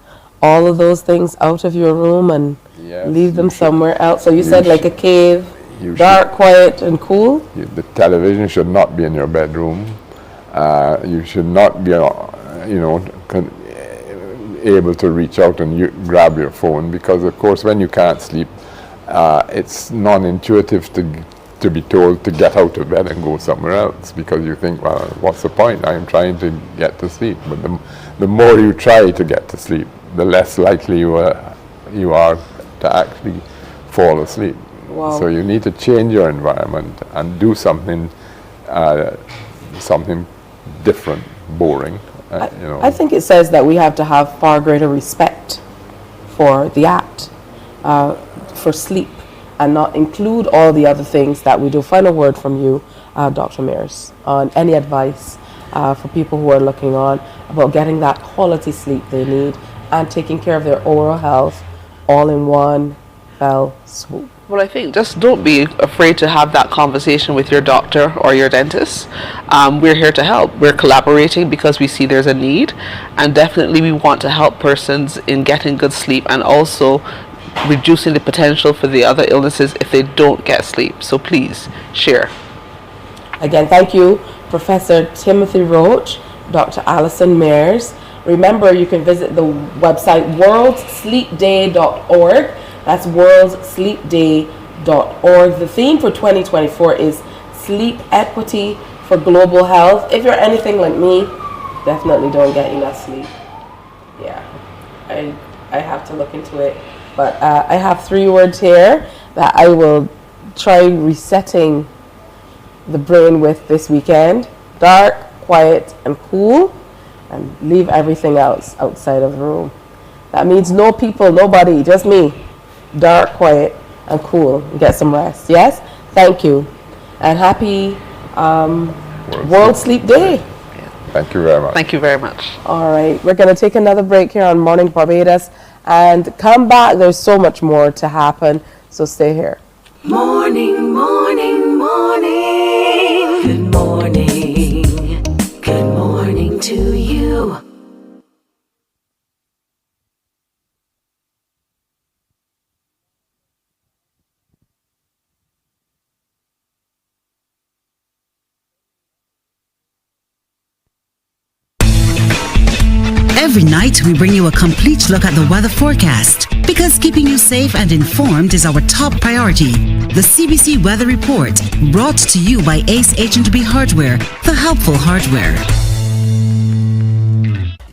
all of those things out of your room and leave them somewhere else? So you said like a cave, dark, quiet, and cool? The television should not be in your bedroom. You should not be, able to reach out and grab your phone, because of course when you can't sleep, it's non-intuitive to be told to get out of bed and go somewhere else, because you think, well, what's the point? I'm trying to get to sleep. But the more you try to get to sleep, the less likely you are to actually fall asleep. Wow. So you need to change your environment and do something different, boring. I think it says that we have to have far greater respect for the act, for sleep, and not include all the other things that we do. Final word from you, Dr. Mears, on any advice for people who are looking on about getting that quality sleep they need and taking care of their oral health all in one fell swoop. Well, I think just don't be afraid to have that conversation with your doctor or your dentist. We're here to help. We're collaborating because we see there's a need, and definitely we want to help persons in getting good sleep and also reducing the potential for the other illnesses if they don't get sleep. So please share. Again, thank you, Professor Timothy Roach, Dr. Alison Mears. Remember, you can visit the website worldsleepday.org. That's worldsleepday.org. The theme for 2024 is sleep equity for global health. If you're anything like me, definitely don't get enough sleep. Yeah, I have to look into it. But I have 3 words here that I will try resetting the brain with this weekend. Dark, quiet, and cool. And leave everything else outside of the room. That means no people, nobody, just me. Dark, quiet, and cool. Get some rest. Yes? Thank you. And happy World Sleep Day. Thank you very much. Thank you very much. All right. We're going to take another break here on Morning Barbados and come back. There's so much more to happen. So stay here. Morning, morning, morning. Good morning. Good morning to you. Every night, we bring you a complete look at the weather forecast, because keeping you safe and informed is our top priority. The CBC Weather Report, brought to you by Ace H&B Hardware, the helpful hardware.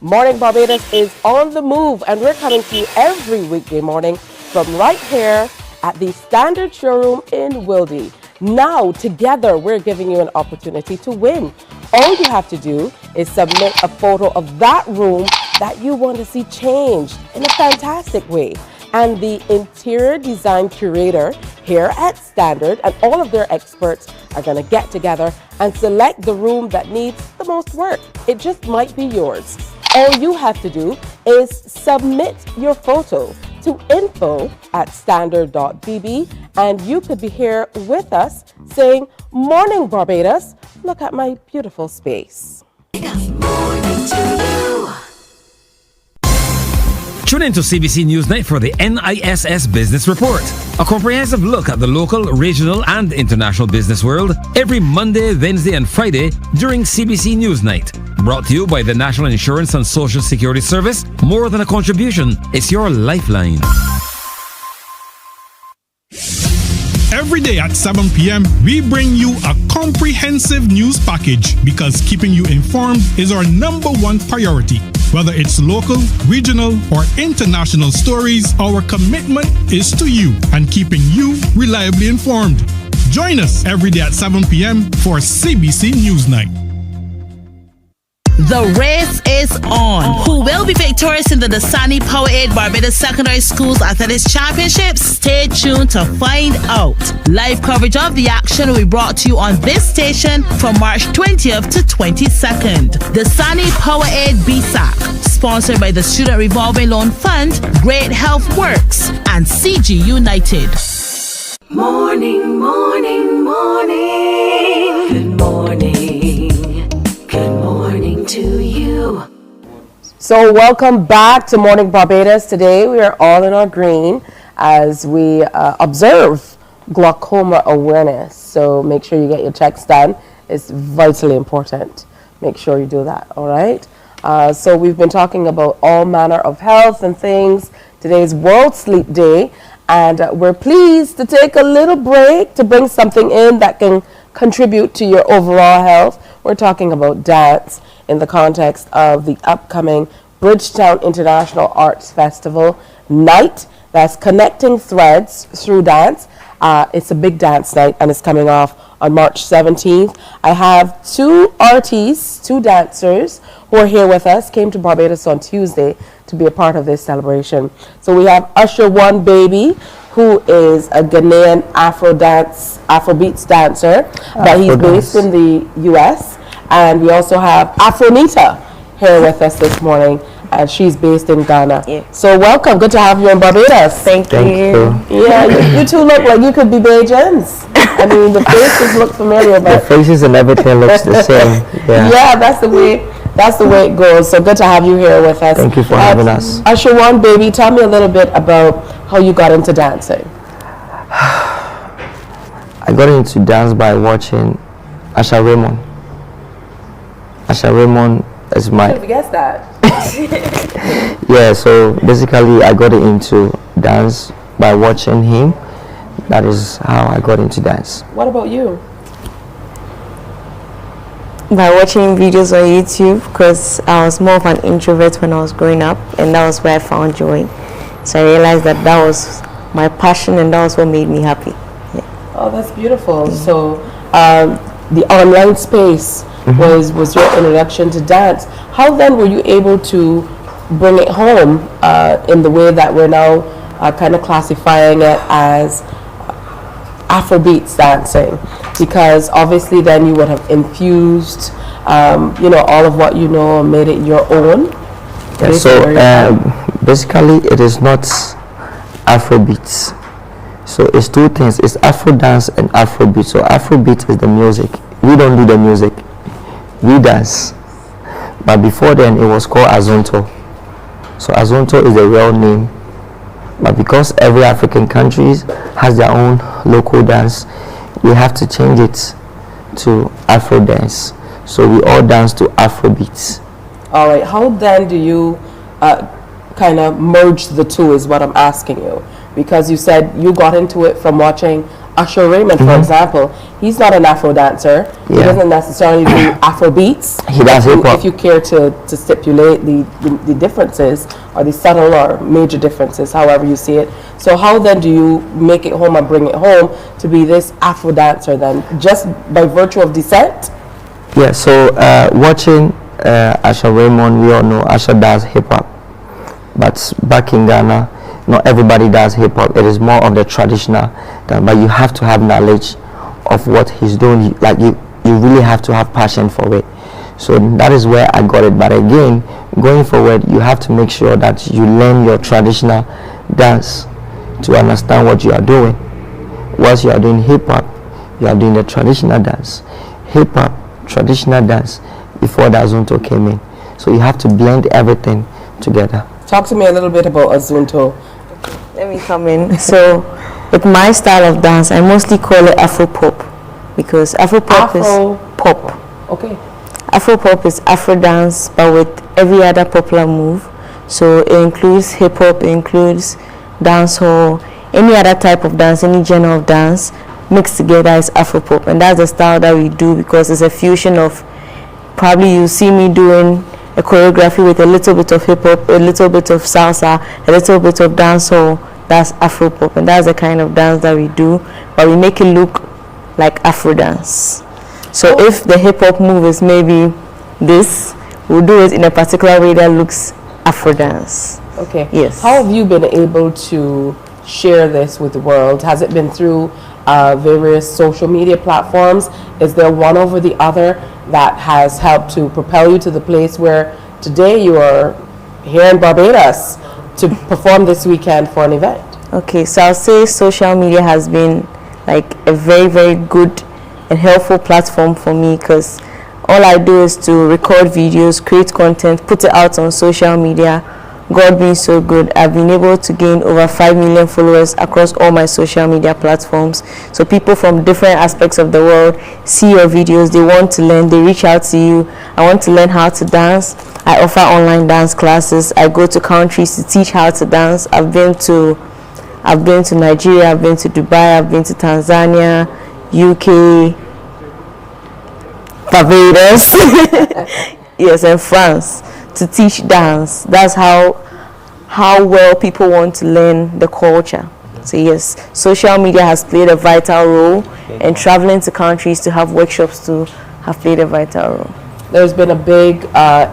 Morning Barbados is on the move, and we're coming to you every weekday morning from right here at the Standard Showroom in Wildey. Now, together, we're giving you an opportunity to win. All you have to do is submit a photo of that room that you want to see changed in a fantastic way. And the interior design curator here at Standard and all of their experts are going to get together and select the room that needs the most work. It just might be yours. All you have to do is submit your photo to info@standard.bb, and you could be here with us saying, "Morning Barbados, look at my beautiful space." Morning to you. Tune in to CBC Newsnight for the NISS Business Report, a comprehensive look at the local, regional, and international business world every Monday, Wednesday, and Friday during CBC Newsnight. Brought to you by the National Insurance and Social Security Service. More than a contribution, it's your lifeline. Every day at 7 p.m., we bring you a comprehensive news package because keeping you informed is our #1 priority. Whether it's local, regional, or international stories, our commitment is to you and keeping you reliably informed. Join us every day at 7 p.m. for CBC Newsnight. The race is on. Who will be victorious in the Dasani Powerade Barbados Secondary Schools Athletics Championships? Stay tuned to find out. Live coverage of the action will be brought to you on this station from March 20th to 22nd. Dasani Powerade BSAC, sponsored by the Student Revolving Loan Fund, Great Health Works, and CG United. Morning, morning, morning. Good morning. Good morning to you. So welcome back to Morning Barbados. Today we are all in our green as we observe glaucoma awareness. So make sure you get your checks done. It's vitally important. Make sure you do that, all right? So we've been talking about all manner of health and things. Today is World Sleep Day, and we're pleased to take a little break to bring something in that can contribute to your overall health. We're talking about dance in the context of the upcoming Bridgetown International Arts Festival night. That's connecting threads through dance. It's a big dance night, and it's coming off on March 17th. I have two artists, two dancers who are here with us, came to Barbados on Tuesday to be a part of this celebration. So we have Usher One Baby, who is a Ghanaian Afrobeats dancer, but he's based in the U.S. And we also have Afronita here with us this morning, and she's based in Ghana. Yeah. So welcome, good to have you in Barbados. Thank you. Yeah, you two look like you could be Bajans. I mean, the faces look familiar, but the faces and everything looks the same. Yeah, that's the way it goes. So good to have you here with us. Thank you for having us. Usher One Baby, tell me a little bit about how you got into dancing. I got into dance by watching Asha Raymond. Asha Raymond is my... I guess that. Yeah, so basically I got into dance by watching him. That is how I got into dance. What about you? By watching videos on YouTube, because I was more of an introvert when I was growing up, and that was where I found joy. So I realized that was my passion, and that was what made me happy. Yeah. Oh, that's beautiful. So the online space was your introduction to dance. How then were you able to bring it home in the way that we're now kind of classifying it as Afrobeats dancing? Because obviously then you would have infused all of what you know and made it your own. Yeah, so basically it is not Afrobeats. So it's two things. It's Afro dance and Afrobeat. So Afrobeat is the music. We don't do the music. We dance. But before then it was called Azonto. So Azonto is the real name. But because every African country has their own local dance, we have to change it to Afro dance. So we all dance to Afrobeats. All right. How then do you kind of merge the two is what I'm asking you. Because you said you got into it from watching Usher Raymond, for example. He's not an Afro dancer. He doesn't necessarily do Afro beats. He does hip hop. If you care to stipulate the differences or the subtle or major differences, however you see it. So how then do you make it home and bring it home to be this Afro dancer then, just by virtue of descent? Yeah, so watching Usher Raymond, we all know Usher does hip hop. But back in Ghana, not everybody does hip hop. It is more of the traditional, but you have to have knowledge of what he's doing. Like you really have to have passion for it. So that is where I got it. But again, going forward, you have to make sure that you learn your traditional dance to understand what you are doing. Once you are doing hip hop, you are doing the traditional dance. Hip hop, traditional dance, before the Azonto came in. So you have to blend everything together. Talk to me a little bit about Azunto. Let me come in. So, with my style of dance, I mostly call it Afro pop because Afro pop is pop. Okay. Afro pop is Afro dance, but with every other popular move. So it includes hip hop, it includes dancehall, any other type of dance, any genre of dance mixed together is Afro pop, and that's the style that we do because it's a fusion of. Probably you see me doing a choreography with a little bit of hip hop, a little bit of salsa, a little bit of dancehall. That's Afro pop, and that's the kind of dance that we do, but we make it look like Afro dance. So if the hip hop move is maybe this, we'll do it in a particular way that looks Afro dance. Okay. Yes. How have you been able to share this with the world? Has it been through various social media platforms? Is there one over the other that has helped to propel you to the place where today you are here in Barbados to perform this weekend for an event? Okay, so I'll say social media has been like a very, very good and helpful platform for me because all I do is to record videos, create content, put it out on social media. God being so good, I've been able to gain over 5 million followers across all my social media platforms. So people from different aspects of the world see your videos, they want to learn, they reach out to you. I want to learn how to dance. I offer online dance classes. I go to countries to teach how to dance. I've been to Nigeria, I've been to Dubai, I've been to Tanzania, UK, Barbados, yes, and France to teach dance. That's how well people want to learn the culture. So yes, social media has played a vital role, and traveling to countries to have workshops to have played a vital role. There's been a big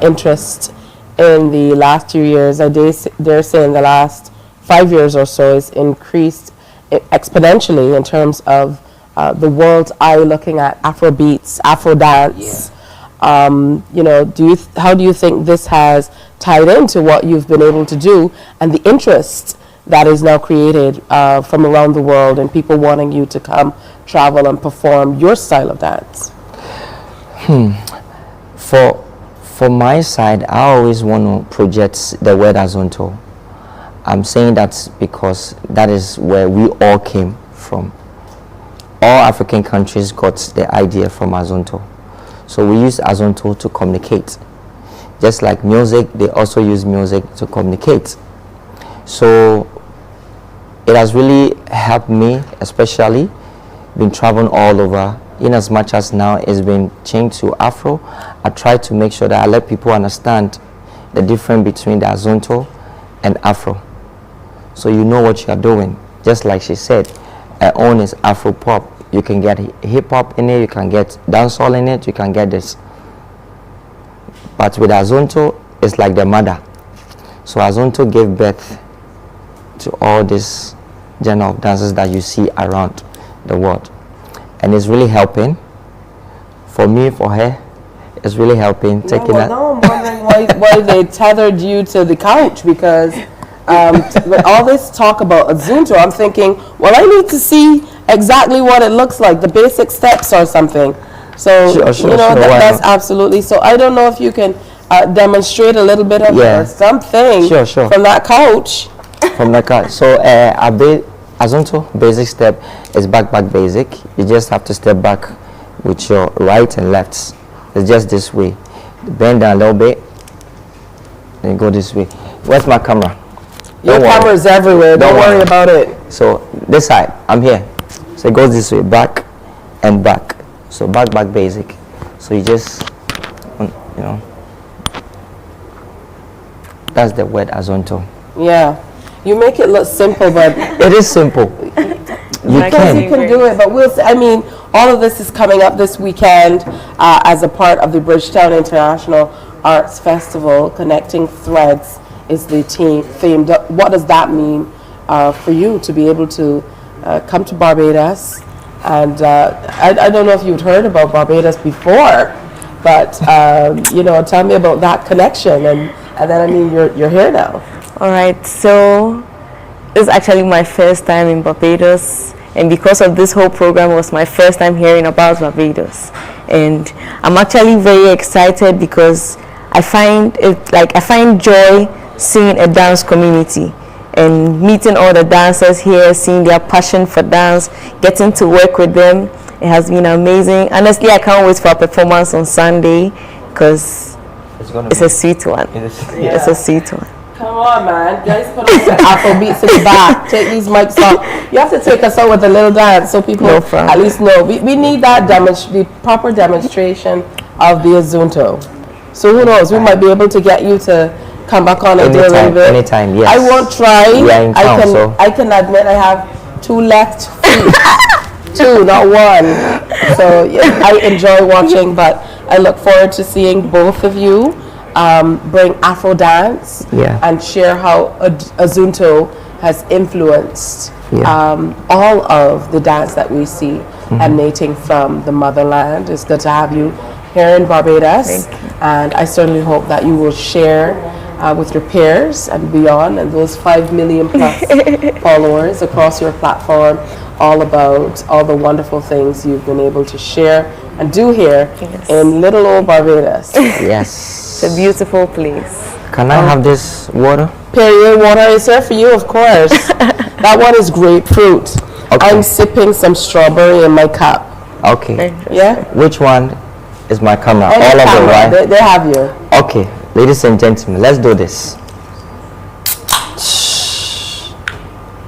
interest in the last 2 years. I dare say in the last 5 years or so is increased exponentially in terms of the world's eye looking at Afro beats, Afro dance. You know, how do you think this has tied into what you've been able to do and the interest that is now created from around the world and people wanting you to come travel and perform your style of dance? For my side, I always want to project the word Azunto. I'm saying that because that is where we all came from. All African countries got the idea from Azunto. So we use Azunto to communicate. Just like music, they also use music to communicate. So it has really helped me, especially been traveling all over. In as much as now it's been changed to Afro, I try to make sure that I let people understand the difference between the Azunto and Afro. So you know what you are doing. Just like she said, her own is Afro pop. You can get hip hop in it, you can get dancehall in it, you can get this. But with Azunto, it's like the mother. So Azunto gave birth to all this genre of dances that you see around the world. And it's really helping. For me, for her, it's really helping. Now I'm wondering why they tethered you to the couch, because with all this talk about Azunto, I'm thinking, well, I need to see exactly what it looks like, the basic steps or something. So, that's absolutely. So I don't know if you can demonstrate a little bit of or something from that couch. From the couch. So Azunto basic step is back basic. You just have to step back with your right and left. It's just this way. Bend down a little bit, then go this way. Where's my camera? Your camera's everywhere. Don't worry about it. So this side, I'm here. So it goes this way, back and back. So back basic. So you just, that's the word Azunto. Yeah, you make it look simple, but it is simple. You can do it, but all of this is coming up this weekend as a part of the Bridgetown International Arts Festival. Connecting Threads is the theme. What does that mean for you to be able to come to Barbados? And I don't know if you've heard about Barbados before, but tell me about that connection. And then you're here now. All right, so it's actually my first time in Barbados, and because of this whole program, it was my first time hearing about Barbados. And I'm actually very excited because I find joy seeing a dance community and meeting all the dancers here, seeing their passion for dance, getting to work with them. It has been amazing. Honestly, I can't wait for a performance on Sunday because it's a sweet one. It's a sweet one. Come on, man. Guys, put on some Afro beats in the back. Take these mics off. You have to take us out with a little dance so people at least know. We need that the proper demonstration of the Azunto. So who knows? We might be able to get you to come back on and do a little bit. Anytime, yes. I won't try. We are in town, I can admit I have 2 left feet. 2, not 1. So yeah, I enjoy watching, but I look forward to seeing both of you bring Afro dance and share how Azunto has influenced all of the dance that we see emanating from the motherland. It's good to have you here in Barbados, and I certainly hope that you will share with your peers and beyond, and those 5 million plus followers across your platform, all about all the wonderful things you've been able to share and do here in little old Barbados. Yes. It's a beautiful place. Can I have this water? Perrier water is here for you, of course. That one is grapefruit. I'm sipping some strawberry in my cup. Okay. Yeah? Which one is my camera? All of them, right? They have you. Okay. Ladies and gentlemen, let's do this.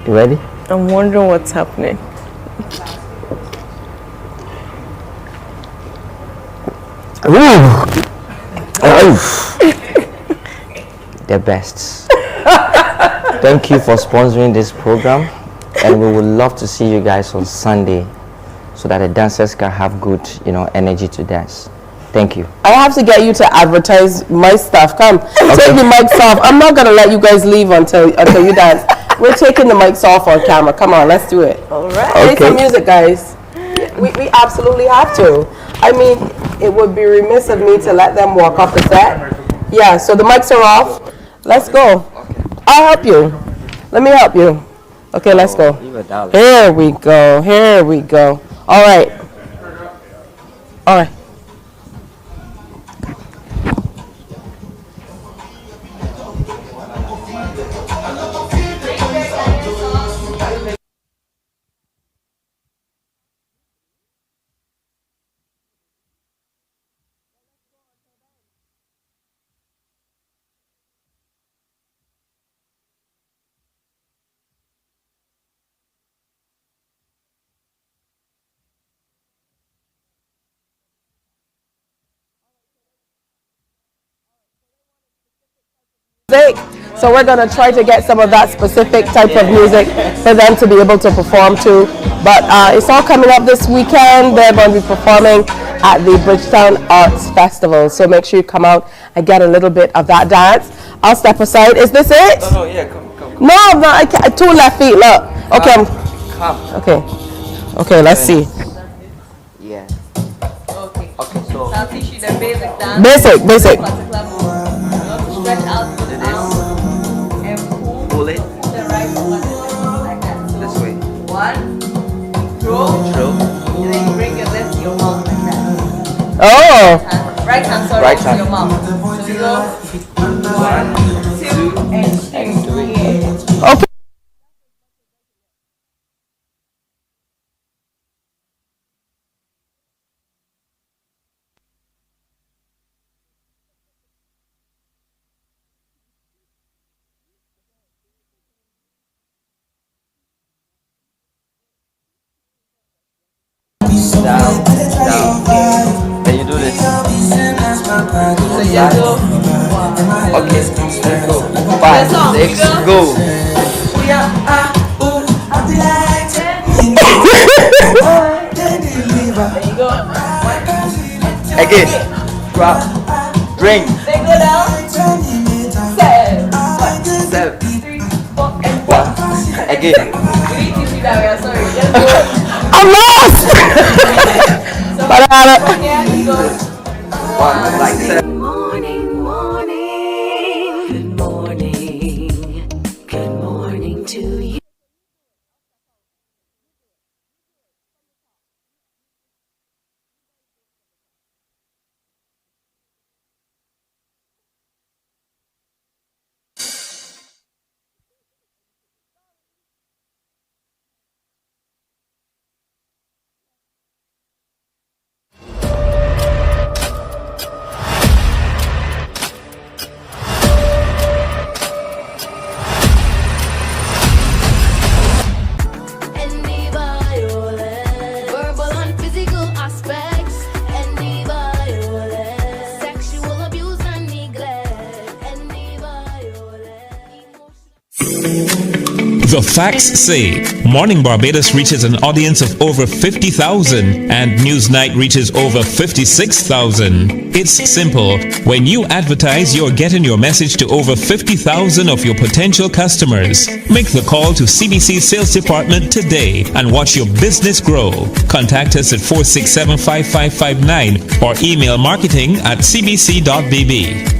You ready? I'm wondering what's happening. The best. Thank you for sponsoring this program, and we would love to see you guys on Sunday so that the dancers can have good, energy to dance. Thank you. I have to get you to advertise my stuff. Come, take the mics off. I'm not gonna let you guys leave until you dance. We're taking the mics off on camera. Come on, let's do it. All right. Play some music, guys. We absolutely have to. I mean, it would be remiss of me to let them walk off the set. Yeah, so the mics are off. Let's go. I'll help you. Let me help you. Okay, let's go. Here we go. Here we go. All right. All right. So we're going to try to get some of that specific type of music for them to be able to perform to. But it's all coming up this weekend. They're going to be performing at the Bridgetown Arts Festival. So make sure you come out and get a little bit of that dance. I'll step aside. Is this it? No, yeah, come. No, I can't. 2 left feet, look. Okay. Come. Okay. Okay, let's see. Yeah. Okay, so I'll teach you the basic dance. Basic. Stretch out the arm and pull it. The right one like that. So This way. 1, throw, and then you bring your left to your mouth like that. Oh. Right hand, sorry, Right to hand. your mouth. So you go 1, 2, and 3. Okay. Down. Then you do this. So you go 1. Okay, let's go. 5, 6, go. There you go. 1. Again. Drop. Drink. Then go down. 7. 3, 4, and 1. Again. We need to teach you that way. I'm sorry. Just go. I'm lost! So Banana. from here, you go 1, like 7. Morning, morning. Good morning. Good morning to you. The facts say Morning Barbados reaches an audience of over 50,000 and Newsnight reaches over 56,000. It's simple. When you advertise, you're getting your message to over 50,000 of your potential customers. Make the call to CBC Sales Department today and watch your business grow. Contact us at 467-5559 or email marketing@cbc.bb.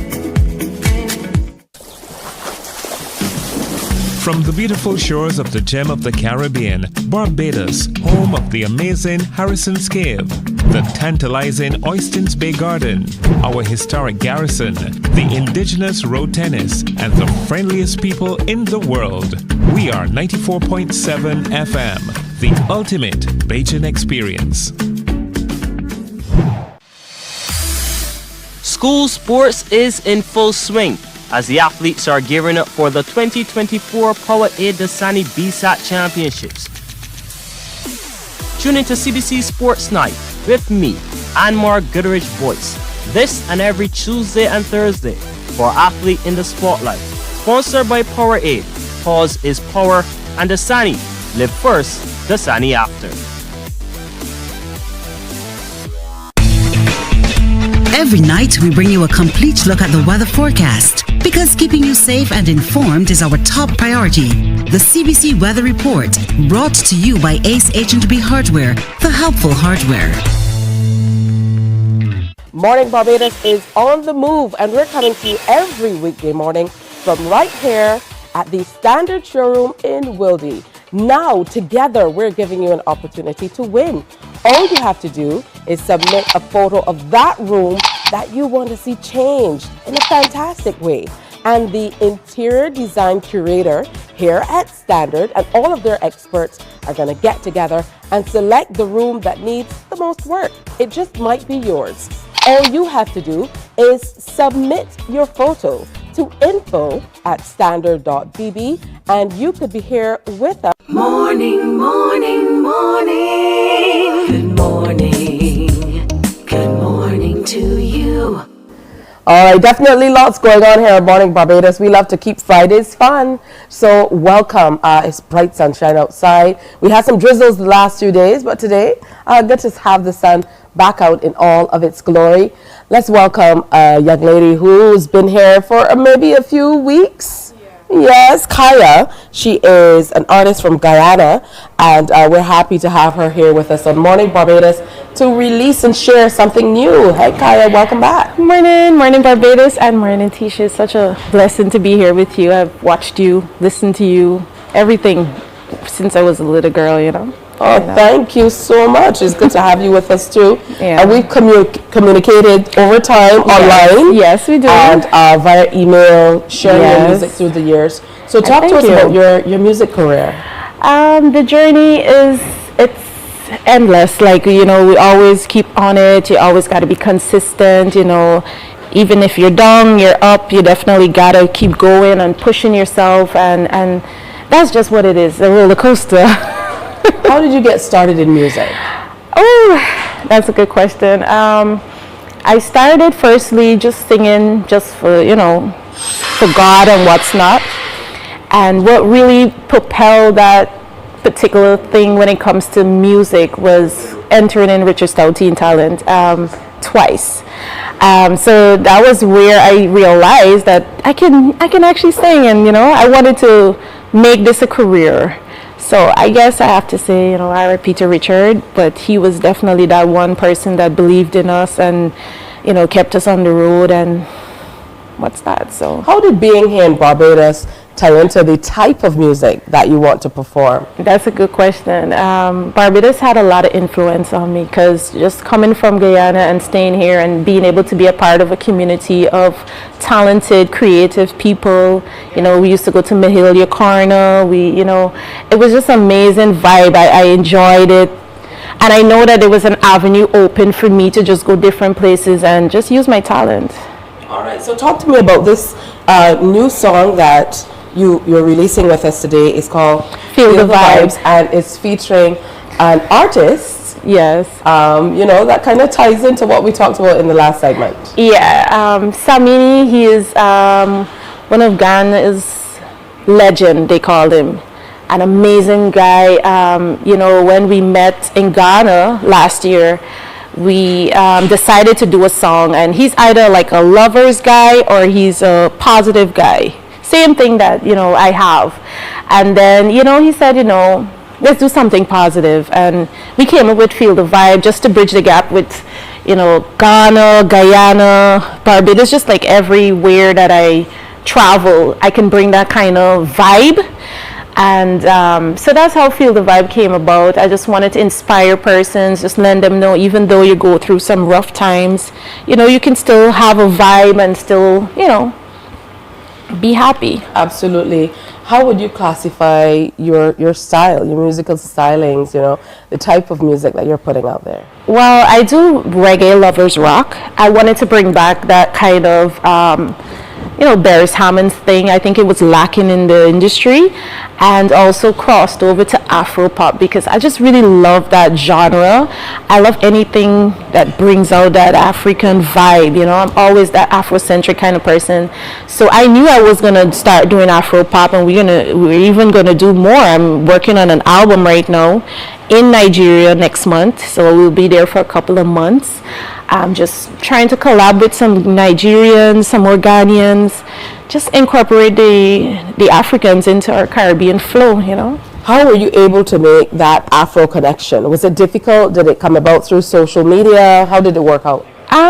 From the beautiful shores of the gem of the Caribbean, Barbados, home of the amazing Harrison's Cave, the tantalizing Oystins Bay Garden, our historic garrison, the indigenous road tennis, and the friendliest people in the world. We are 94.7 FM, the ultimate Bajan experience. School sports is in full swing as the athletes are gearing up for the 2024 Powerade Dasani BSAT Championships. Tune into CBC Sports Night with me, Anmar Goodrich Boyce, this and every Tuesday and Thursday for Athlete in the Spotlight. Sponsored by Powerade. Pause is power, and Dasani. Live first, Dasani after. Every night, we bring you a complete look at the weather forecast because keeping you safe and informed is our top priority. The CBC Weather Report, brought to you by Ace H&B Hardware, the helpful hardware. Morning Barbados is on the move, and we're coming to you every weekday morning from right here at the Standard Showroom in Wildey. Now, together, we're giving you an opportunity to win. All you have to do is submit a photo of that room that you want to see changed in a fantastic way. And the interior design curator here at Standard and all of their experts are going to get together and select the room that needs the most work. It just might be yours. All you have to do is submit your photo to info@standard.bb and you could be here with us. Morning, morning, morning. Good morning. Good morning to you. All right, definitely lots going on here at Morning Barbados. We love to keep Fridays fun. So welcome. It's bright sunshine outside. We had some drizzles the last few days, but today, good to have the sun back out in all of its glory. Let's welcome a young lady who's been here for maybe a few weeks. Yes, Kaya. She is an artist from Guyana, and we're happy to have her here with us on Morning Barbados to release and share something new. Hey, Kaya, welcome back. Morning Barbados, and morning Tisha. It's such a blessing to be here with you. I've watched you, listened to you, everything since I was a little girl, you know. Oh, thank you so much. It's good to have you with us too. Yeah. And we've communicated over time online. Yes, we do. And via email, sharing your music through the years. So talk to us about your music career. The journey it's endless. Like, you know, we always keep on it. You always got to be consistent, you know. Even if you're down, you're up, you definitely got to keep going and pushing yourself. And that's just what it is, a roller coaster. How did you get started in music? Oh, that's a good question. I started firstly just singing just for, you know, for God and what's not. And what really propelled that particular thing when it comes to music was entering in Richard Stowe Teen Talent twice. So that was where I realized that I can actually sing, and, you know, I wanted to make this a career. So I guess I have to say, you know, R.I.P. to Richard, but he was definitely that one person that believed in us and, you know, kept us on the road, and what's that? So how did being here in Barbados tie into the type of music that you want to perform? That's a good question. Barbados had a lot of influence on me because just coming from Guyana and staying here and being able to be a part of a community of talented, creative people. You know, we used to go to Mahalia Corner. You know, it was just an amazing vibe. I enjoyed it. And I know that there was an avenue open for me to just go different places and just use my talent. All right, so talk to me about this new song that you're releasing with us today. It's called Feel the Vibes, and it's featuring an artist. Yes. You know, that kind of ties into what we talked about in the last segment. Yeah, Samini, he is one of Ghana's legend, they called him. an amazing guy. You know, when we met in Ghana last year, we decided to do a song, and he's either like a lover's guy or he's a positive guy. Same thing that, you know, I have. And then, you know, he said, you know, let's do something positive. And we came up with Feel the Vibe just to bridge the gap with, you know, Ghana, Guyana, Barbados, just like everywhere that I travel, I can bring that kind of vibe. And so that's how Feel the Vibe came about. I just wanted to inspire persons, just let them know, even though you go through some rough times, you know, you can still have a vibe and still, you know, be happy. Absolutely. How would you classify your style, your musical stylings, you know, the type of music that you're putting out there? Well, I do reggae lovers rock. I wanted to bring back that kind of, you know, Beres Hammond's thing. I think it was lacking in the industry, and also crossed over to Afro pop because I just really love that genre. I love anything that brings out that African vibe. You know, I'm always that Afrocentric kind of person. So I knew I was gonna start doing Afro pop, and we're even gonna do more. I'm working on an album right now in Nigeria next month, so we'll be there for a couple of months. I'm just trying to collab with some Nigerians, some more Ghanaians, just incorporate the Africans into our Caribbean flow, you know. How were you able to make that Afro connection? Was it difficult? Did it come about through social media? How did it work out?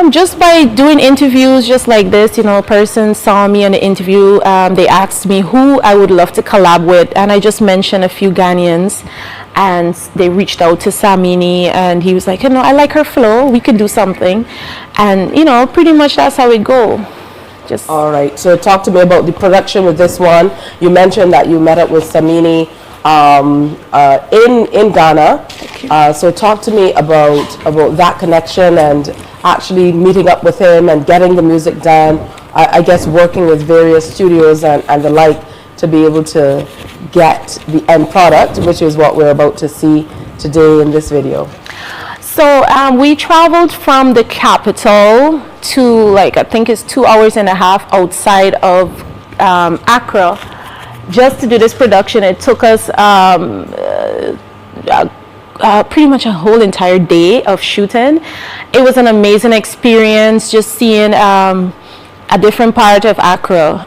Just by doing interviews just like this, you know, a person saw me in the interview, they asked me who I would love to collab with, and I just mentioned a few Ghanaians, and they reached out to Samini, and he was like, you know, I like her flow, we could do something, and, you know, pretty much that's how it go. Just all right, so talk to me about the production with this one. You mentioned that you met up with Samini in Ghana, so talk to me about that connection and actually meeting up with him and getting the music done. I guess working with various studios and the like to be able to get the end product, which is what we're about to see today in this video. So we traveled from the capital to, like, I think it's 2.5 hours outside of Accra just to do this production. It took us pretty much a whole entire day of shooting. It was an amazing experience just seeing a different part of Accra,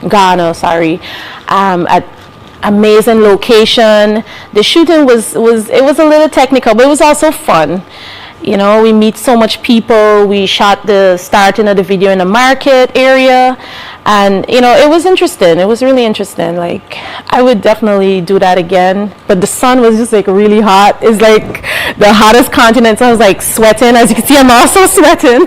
Ghana, sorry, at amazing location. The shooting was a little technical, but it was also fun. You know, we meet so much people. We shot the starting of the video in the market area, and, you know, it was interesting. It was really interesting. Like, I would definitely do that again, but the sun was just like really hot. It's like the hottest continent, so I was like sweating. As you can see, I'm also sweating.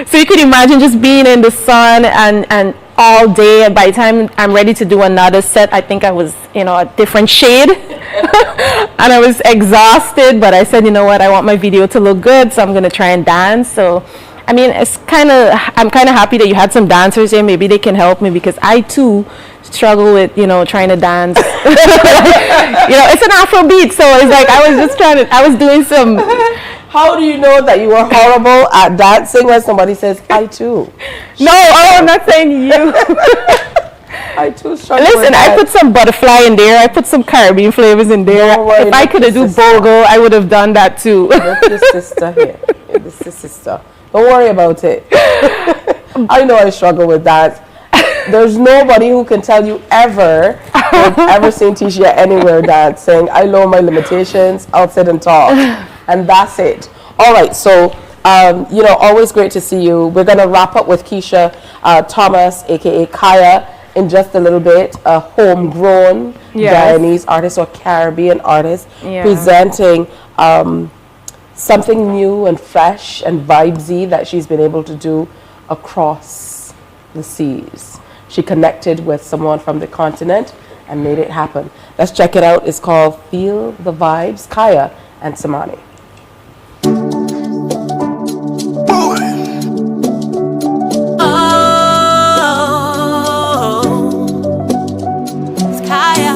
So you could imagine just being in the sun and all day, and by the time I'm ready to do another set, I think I was, you know, a different shade. And I was exhausted, but I said, you know what, I want my video to look good, so I'm gonna try and dance. So I mean, I'm kind of happy that you had some dancers here. Maybe they can help me, because I too struggle with, you know, trying to dance. You know, it's an Afro beat, so it's like I was doing some. How do you know that you were horrible at dancing when somebody says, I too? No, I'm not saying you. I too struggle. Listen, I put some butterfly in there. I put some Caribbean flavors in there. If I could have do bogo, I would have done that too. Look your sister here. This is sister. Don't worry about it. I know I struggle with that. There's nobody who can tell you ever seen Tisha anywhere dancing. I know my limitations. I'll sit and talk, and that's it. All right, so you know, always great to see you. We're gonna wrap up with Keisha Thomas, aka Kaya, in just a little bit. A homegrown Guyanese artist or Caribbean artist, presenting something new and fresh and vibesy that she's been able to do across the seas. She connected with someone from the continent and made it happen. Let's check it out. It's called Feel the Vibes, Kaya and Samani. It's Kaya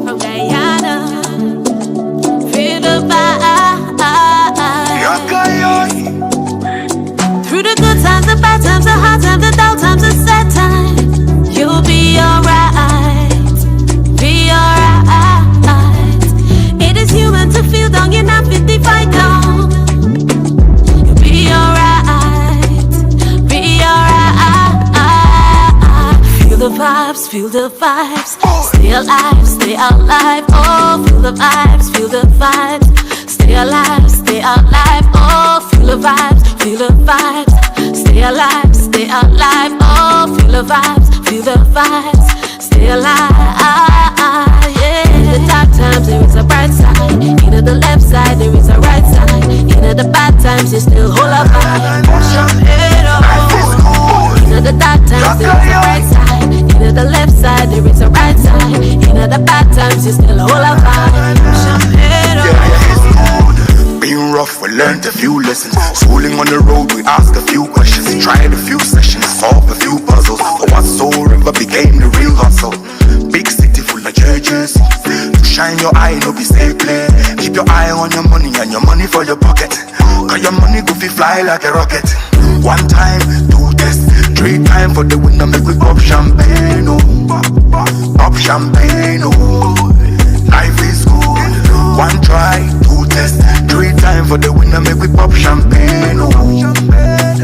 from Guyana. Feel the vibe. Through the good times, the bad times, the hard times, the down times, the sad times, you'll be alright. Be alright. feel the vibes. Stay alive, stay alive, oh, feel the vibes, feel the vibes. Stay alive, stay alive, oh, feel the vibes, feel the vibes. Stay alive, oh, feel the vibes, feel the vibes. Stay alive, yeah. In the dark times there is a bright side. In the left side there is a right side. In the bad times you still hold a vibe. Push your head up. In the dark times there is a bright side. In the left side there is a right side. In the bad times you still hold a vibe. Push your head up. Being rough, we learned a few lessons. Schooling on the road, we asked a few questions. Tried a few sessions, solved a few puzzles. But whatsoever became the real hustle. Big city full of churches. To shine your eye, no be stay play. Keep your eye on your money and your money for your pocket. Cause your money go fly like a rocket. 1 time, 2 tests, 3 times for the winner, make we pop champagne, oh. Pop champagne, oh. Life is good. 1 try, 2 tests, 3 times for the winner, make we pop champagne, oh.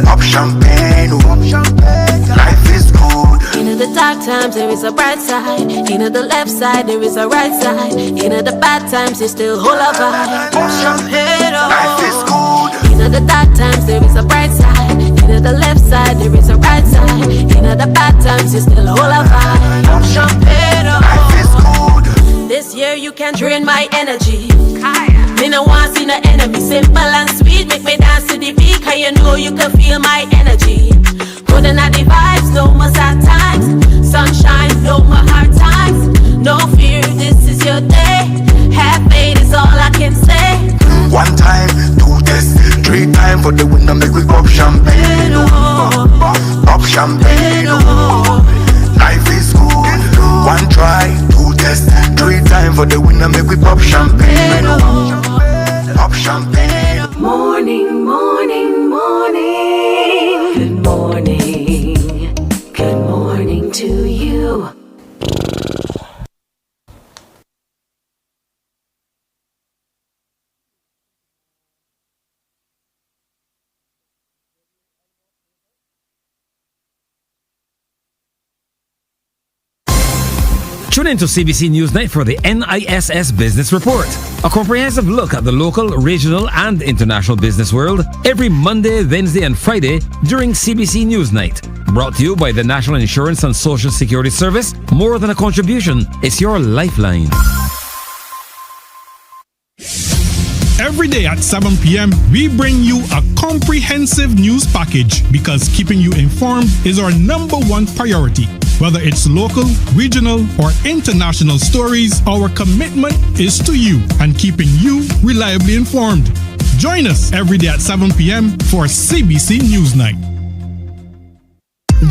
Pop champagne, oh. Life is good. In the dark times there is a bright side. In the left side there is a right side. In the bad times you still hold a vibe. Push your head up. Life is good. In the dark times there is a bright side. In the left side there is a right side. In the bad times you still hold a vibe. Push your head up. Life is good. This year you can drain my energy. Me no want see no enemy. Simple and sweet, make me dance to the beat. Cause you know you can feel my energy. Putting out the vibes, no more sad times. Sunshine, no more hard times. No fear, this is your day. Have faith is all I can say. 1 time, 2 tests, 3 times for the winner, make we pop champagne, oh. Pop champagne, oh. Life is good. 1 try, 2 tests, 3 times for the winner, make we pop champagne, oh. Pop champagne. Morning, morning, morning. Good morning. Good morning to you. Tune into CBC Newsnight for the NISS Business Report, a comprehensive look at the local, regional, and international business world every Monday, Wednesday, and Friday during CBC Newsnight. Brought to you by the National Insurance and Social Security Service. More than a contribution, it's your lifeline. Every day at 7 p.m., we bring you a comprehensive news package because keeping you informed is our #1 priority. Whether it's local, regional, or international stories, our commitment is to you and keeping you reliably informed. Join us every day at 7 p.m. for CBC Newsnight.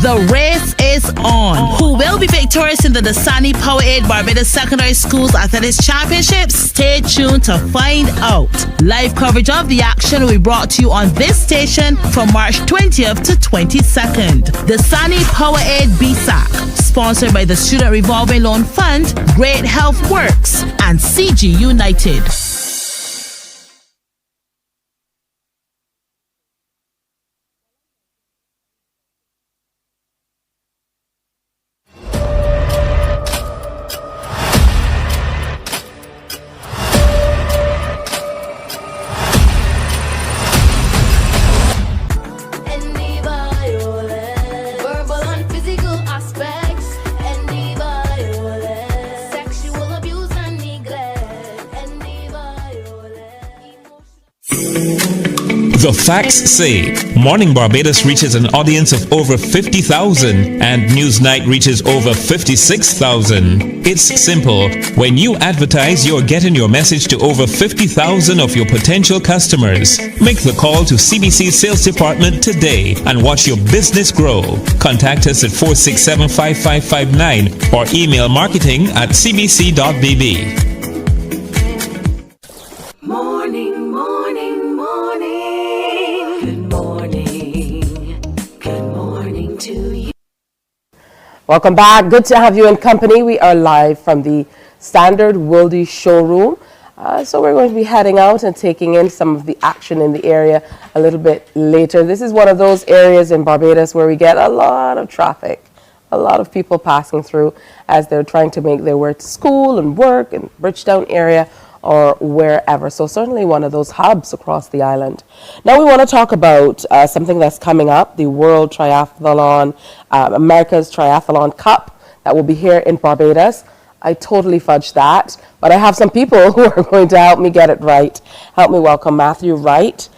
The race is on. Who will be victorious in the Dasani Powerade Barbados Secondary Schools Athletics Championships? Stay tuned to find out. Live coverage of the action will be brought to you on this station from March 20th to 22nd. Dasani Powerade BSAC, sponsored by the Student Revolving Loan Fund, Great Health Works, and CG United. The facts say Morning Barbados reaches an audience of over 50,000 and Newsnight reaches over 56,000. It's simple. When you advertise, you're getting your message to over 50,000 of your potential customers. Make the call to CBC Sales Department today and watch your business grow. Contact us at 467-5559 or email marketing@cbc.bb. Morning, morning, morning. Good morning. Good morning to you. Welcome back. Good to have you in company. We are live from the Standard Wildey showroom. So we're going to be heading out and taking in some of the action in the area a little bit later. This is one of those areas in Barbados where we get a lot of traffic. a lot of people passing through as they're trying to make their way to school and work in Bridgetown area or wherever. So certainly one of those hubs across the island. Now we want to talk about something that's coming up, the World Triathlon, America's Triathlon Cup that will be here in Barbados. I totally fudged that, but I have some people who are going to help me get it right. Help me welcome Matthew Wright,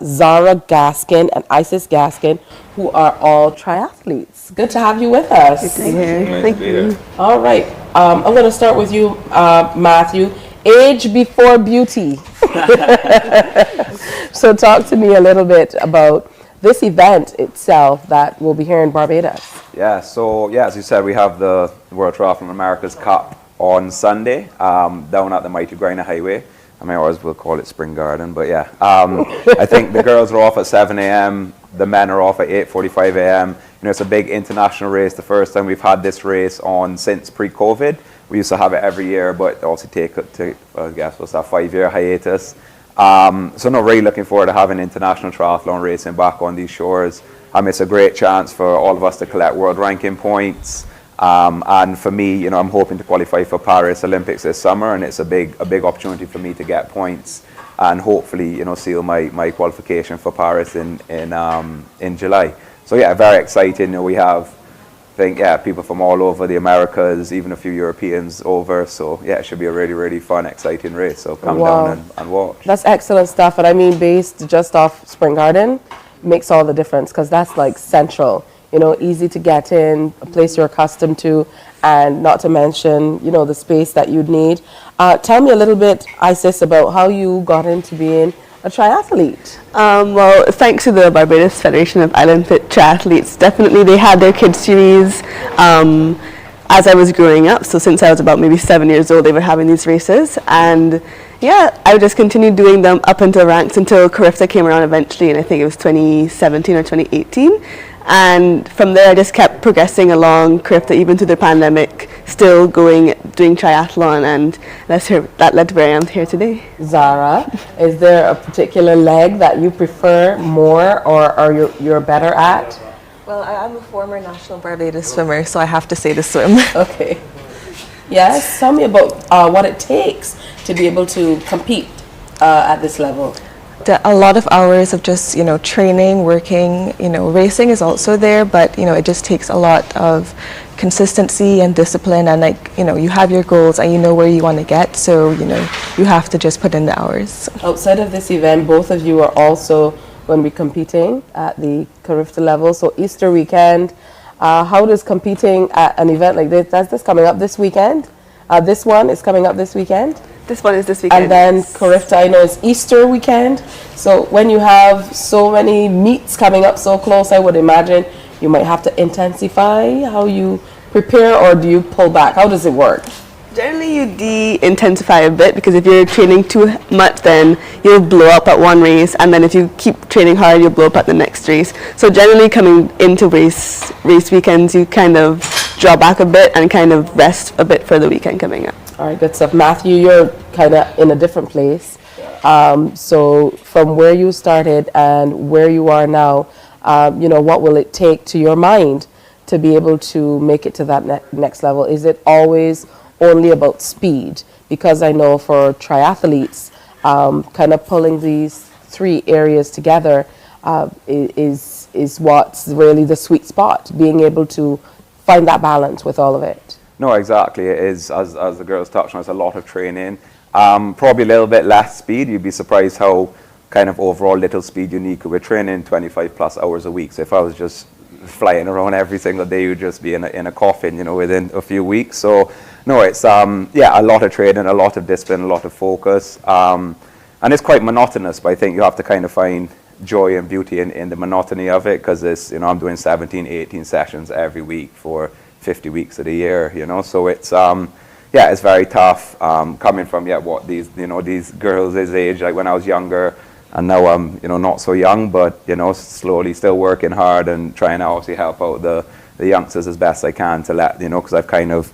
Zara Gaskin, and Isis Gaskin, who are all triathletes. Good to have you with us. Good to be here. Thank you. All right, I'm going to start with you, Matthew. Age before beauty. So talk to me a little bit about this event itself that will be here in Barbados. Yeah, so as you said, we have the World Triathlon America's Cup on Sunday down at the Mighty Griner Highway. I mean, I always will call it Spring Garden, but yeah. I think the girls are off at 7 a.m., the men are off at 8:45 a.m. It's a big international race, the first time we've had this race on since pre-COVID. We used to have it every year, but also I guess, what's that, 5-year hiatus. So no, really looking forward to having international triathlon racing back on these shores. It's a great chance for all of us to collect world ranking points. And for me, I'm hoping to qualify for Paris Olympics this summer, and it's a big opportunity for me to get points and hopefully, seal my qualification for Paris in July. So yeah, very excited. We have, people from all over the Americas, even a few Europeans over. So yeah, it should be a really, really fun, exciting race. So come down and watch. That's excellent stuff. And I mean, based just off Spring Garden, makes all the difference because that's like central. Easy to get in, a place you're accustomed to, and not to mention, the space that you'd need. Tell me a little bit, Isis, about how you got into being a triathlete. Well, thanks to the Barbados Federation of Island Fit Triathletes, definitely they had their kids series as I was growing up. So since I was about maybe 7 years old, they were having these races. And yeah, I just continued doing them up until ranks until Carifta came around eventually, and I think it was 2017 or 2018. And from there, I just kept progressing along Carifta even through the pandemic, still doing triathlon, and that led to where I am here today. Zara, is there a particular leg that you prefer more or you're better at? Well, I'm a former national Barbados swimmer, so I have to say the swim. Okay. Yes, tell me about what it takes to be able to compete at this level. A lot of hours of just, training, working, racing is also there, but, it just takes a lot of consistency and discipline, and you have your goals and you know where you want to get, so, you have to just put in the hours. Outside of this event, both of you are also going to be competing at the Carifta level, so Easter weekend. How does competing at an event like this, that's coming up this weekend? This one is coming up this weekend? This one is this weekend. And then Carifta, I know, is Easter weekend. So when you have so many meets coming up so close, I would imagine you might have to intensify how you prepare, or do you pull back? How does it work? Generally, you de-intensify a bit, because if you're training too much, then you'll blow up at one race, and then if you keep training hard, you'll blow up at the next race. So generally, coming into race weekends, you kind of draw back a bit and kind of rest a bit for the weekend coming up. All right, good stuff. Matthew, you're kind of in a different place. So from where you started and where you are now, what will it take to your mind to be able to make it to that next level? Is it always only about speed? Because I know for triathletes, kind of pulling these three areas together is what's really the sweet spot, being able to find that balance with all of it. No, exactly. It is, as the girls touched on, it's a lot of training. Probably a little bit less speed. You'd be surprised how kind of overall little speed you need. We're training 25 plus hours a week. So if I was just flying around every single day, you'd just be in a coffin, within a few weeks. So no, it's a lot of training, a lot of discipline, a lot of focus. And it's quite monotonous, but I think you have to kind of find joy and beauty in the monotony of it, because it's, I'm doing 17, 18 sessions every week for 50 weeks of the year, so it's it's very tough coming from these girls this age, like when I was younger, and now I'm not so young, but slowly still working hard and trying to obviously help out the youngsters as best I can to let because I've kind of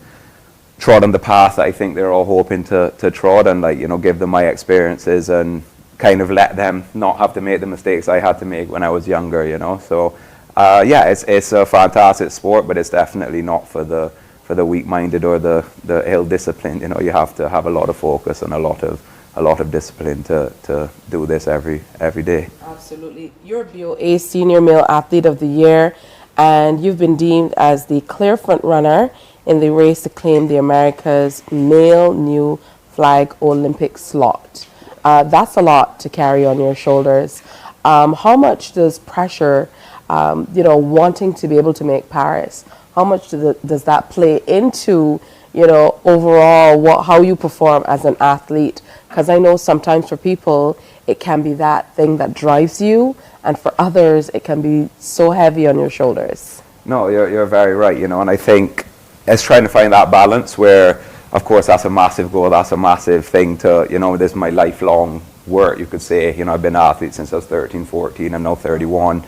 trod on the path that I think they're all hoping to trod, and give them my experiences and kind of let them not have to make the mistakes I had to make when I was younger, so yeah, it's a fantastic sport, but it's definitely not for the weak-minded or the ill-disciplined. You know, you have to have a lot of focus and a lot of discipline to do this every day. Absolutely. You're BOA Senior Male Athlete of the Year, and you've been deemed as the clear front runner in the race to claim the America's male new flag Olympic slot. That's a lot to carry on your shoulders. How much does pressure, wanting to be able to make Paris, how much does that play into, overall how you perform as an athlete? Because I know sometimes for people, it can be that thing that drives you, and for others, it can be so heavy on your shoulders. No, you're very right, and I think it's trying to find that balance where, of course, that's a massive goal, that's a massive thing to, this is my lifelong work, you could say. I've been an athlete since I was 13, 14, I'm now 31.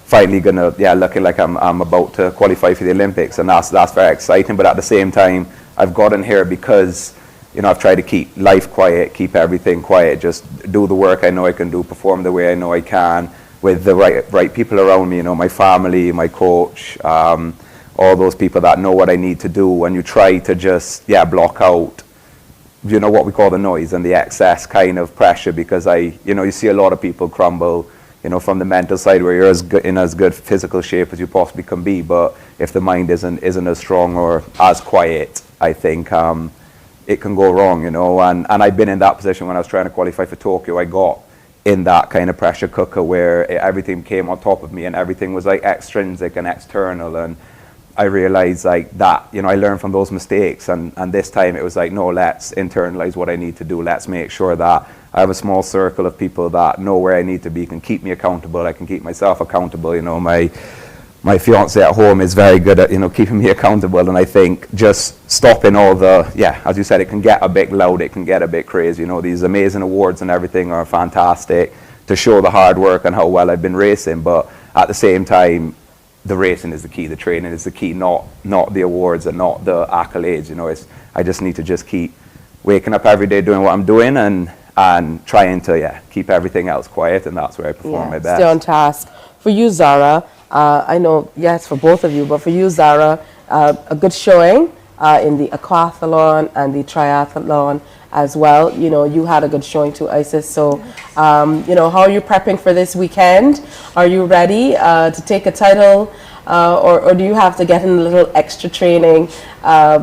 Finally looking like I'm about to qualify for the Olympics, and that's very exciting. But at the same time, I've gotten here because, I've tried to keep life quiet, keep everything quiet, just do the work I know I can do, perform the way I know I can, with the right people around me, my family, my coach, all those people that know what I need to do, and you try to just block out what we call the noise and the excess kind of pressure, because you see a lot of people crumble from the mental side, where you're in as good physical shape as you possibly can be, but if the mind isn't as strong or as quiet, I think it can go wrong, and I've been in that position when I was trying to qualify for Tokyo. I got in that kind of pressure cooker where everything came on top of me and everything was like extrinsic and external, and I realized I learned from those mistakes, and this time it was like, no, let's internalize what I need to do. Let's make sure that I have a small circle of people that know where I need to be, can keep me accountable. I can keep myself accountable. My fiance at home is very good at keeping me accountable, and I think just stopping all the as you said, it can get a bit loud, it can get a bit crazy. These amazing awards and everything are fantastic to show the hard work and how well I've been racing, but at the same time, the racing is the key, the training is the key, not the awards and not the accolades. I just need to keep waking up every day doing what I'm doing and trying to keep everything else quiet, and that's where I perform my best. Stay on task. For you, Zara, I know, yes, for both of you, but for you, Zara, a good showing in the aquathlon and the triathlon as well. You had a good showing too, Isis. So, how are you prepping for this weekend? Are you ready to take a title, or do you have to get in a little extra training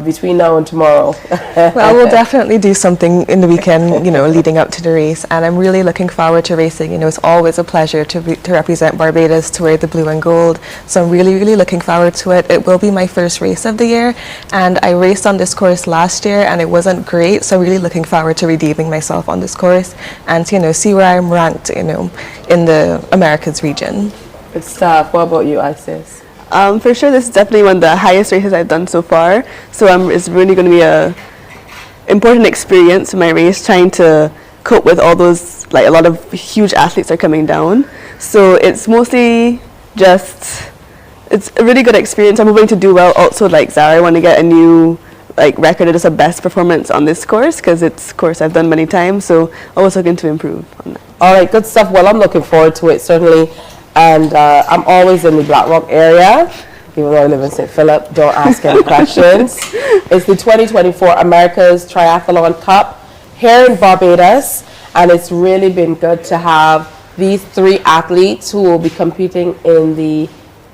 between now and tomorrow? Well, we'll definitely do something in the weekend, leading up to the race, and I'm really looking forward to racing. It's always a pleasure to represent Barbados, to wear the blue and gold, so I'm really, really looking forward to it. It will be my first race of the year, and I raced on this course last year and it wasn't great, so really looking forward to redeeming myself on this course and see where I'm ranked, in the Americas region. Good stuff. What about you, Isis? For sure, this is definitely one of the highest races I've done so far. So it's really going to be a important experience in my race, trying to cope with all those, a lot of huge athletes are coming down. So it's mostly it's a really good experience. I'm hoping to do well. Also, like Zara, I want to get a new record as a best performance on this course, because it's a course I've done many times. So always looking to improve on that. All right, good stuff. Well, I'm looking forward to it, certainly. And I'm always in the Black Rock area, even though I live in St. Philip. Don't ask any questions. It's the 2024 America's Triathlon Cup here in Barbados, and it's really been good to have these three athletes who will be competing in the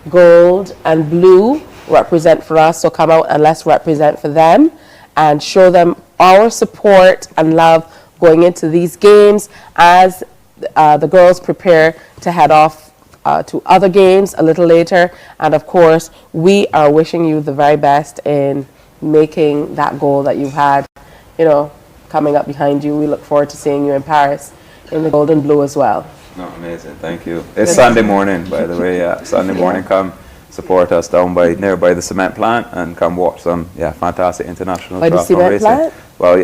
gold and blue represent for us. So come out and let's represent for them and show them our support and love going into these games as the girls prepare to head off to other games a little later. And of course, we are wishing you the very best in making that goal that you've had, coming up behind you. We look forward to seeing you in Paris in the gold and blue as well. No, amazing. Thank you. It's Sunday morning, by the way. Sunday morning. Come support us down nearby the cement plant and come watch some fantastic international By the cement racing. plant? Well,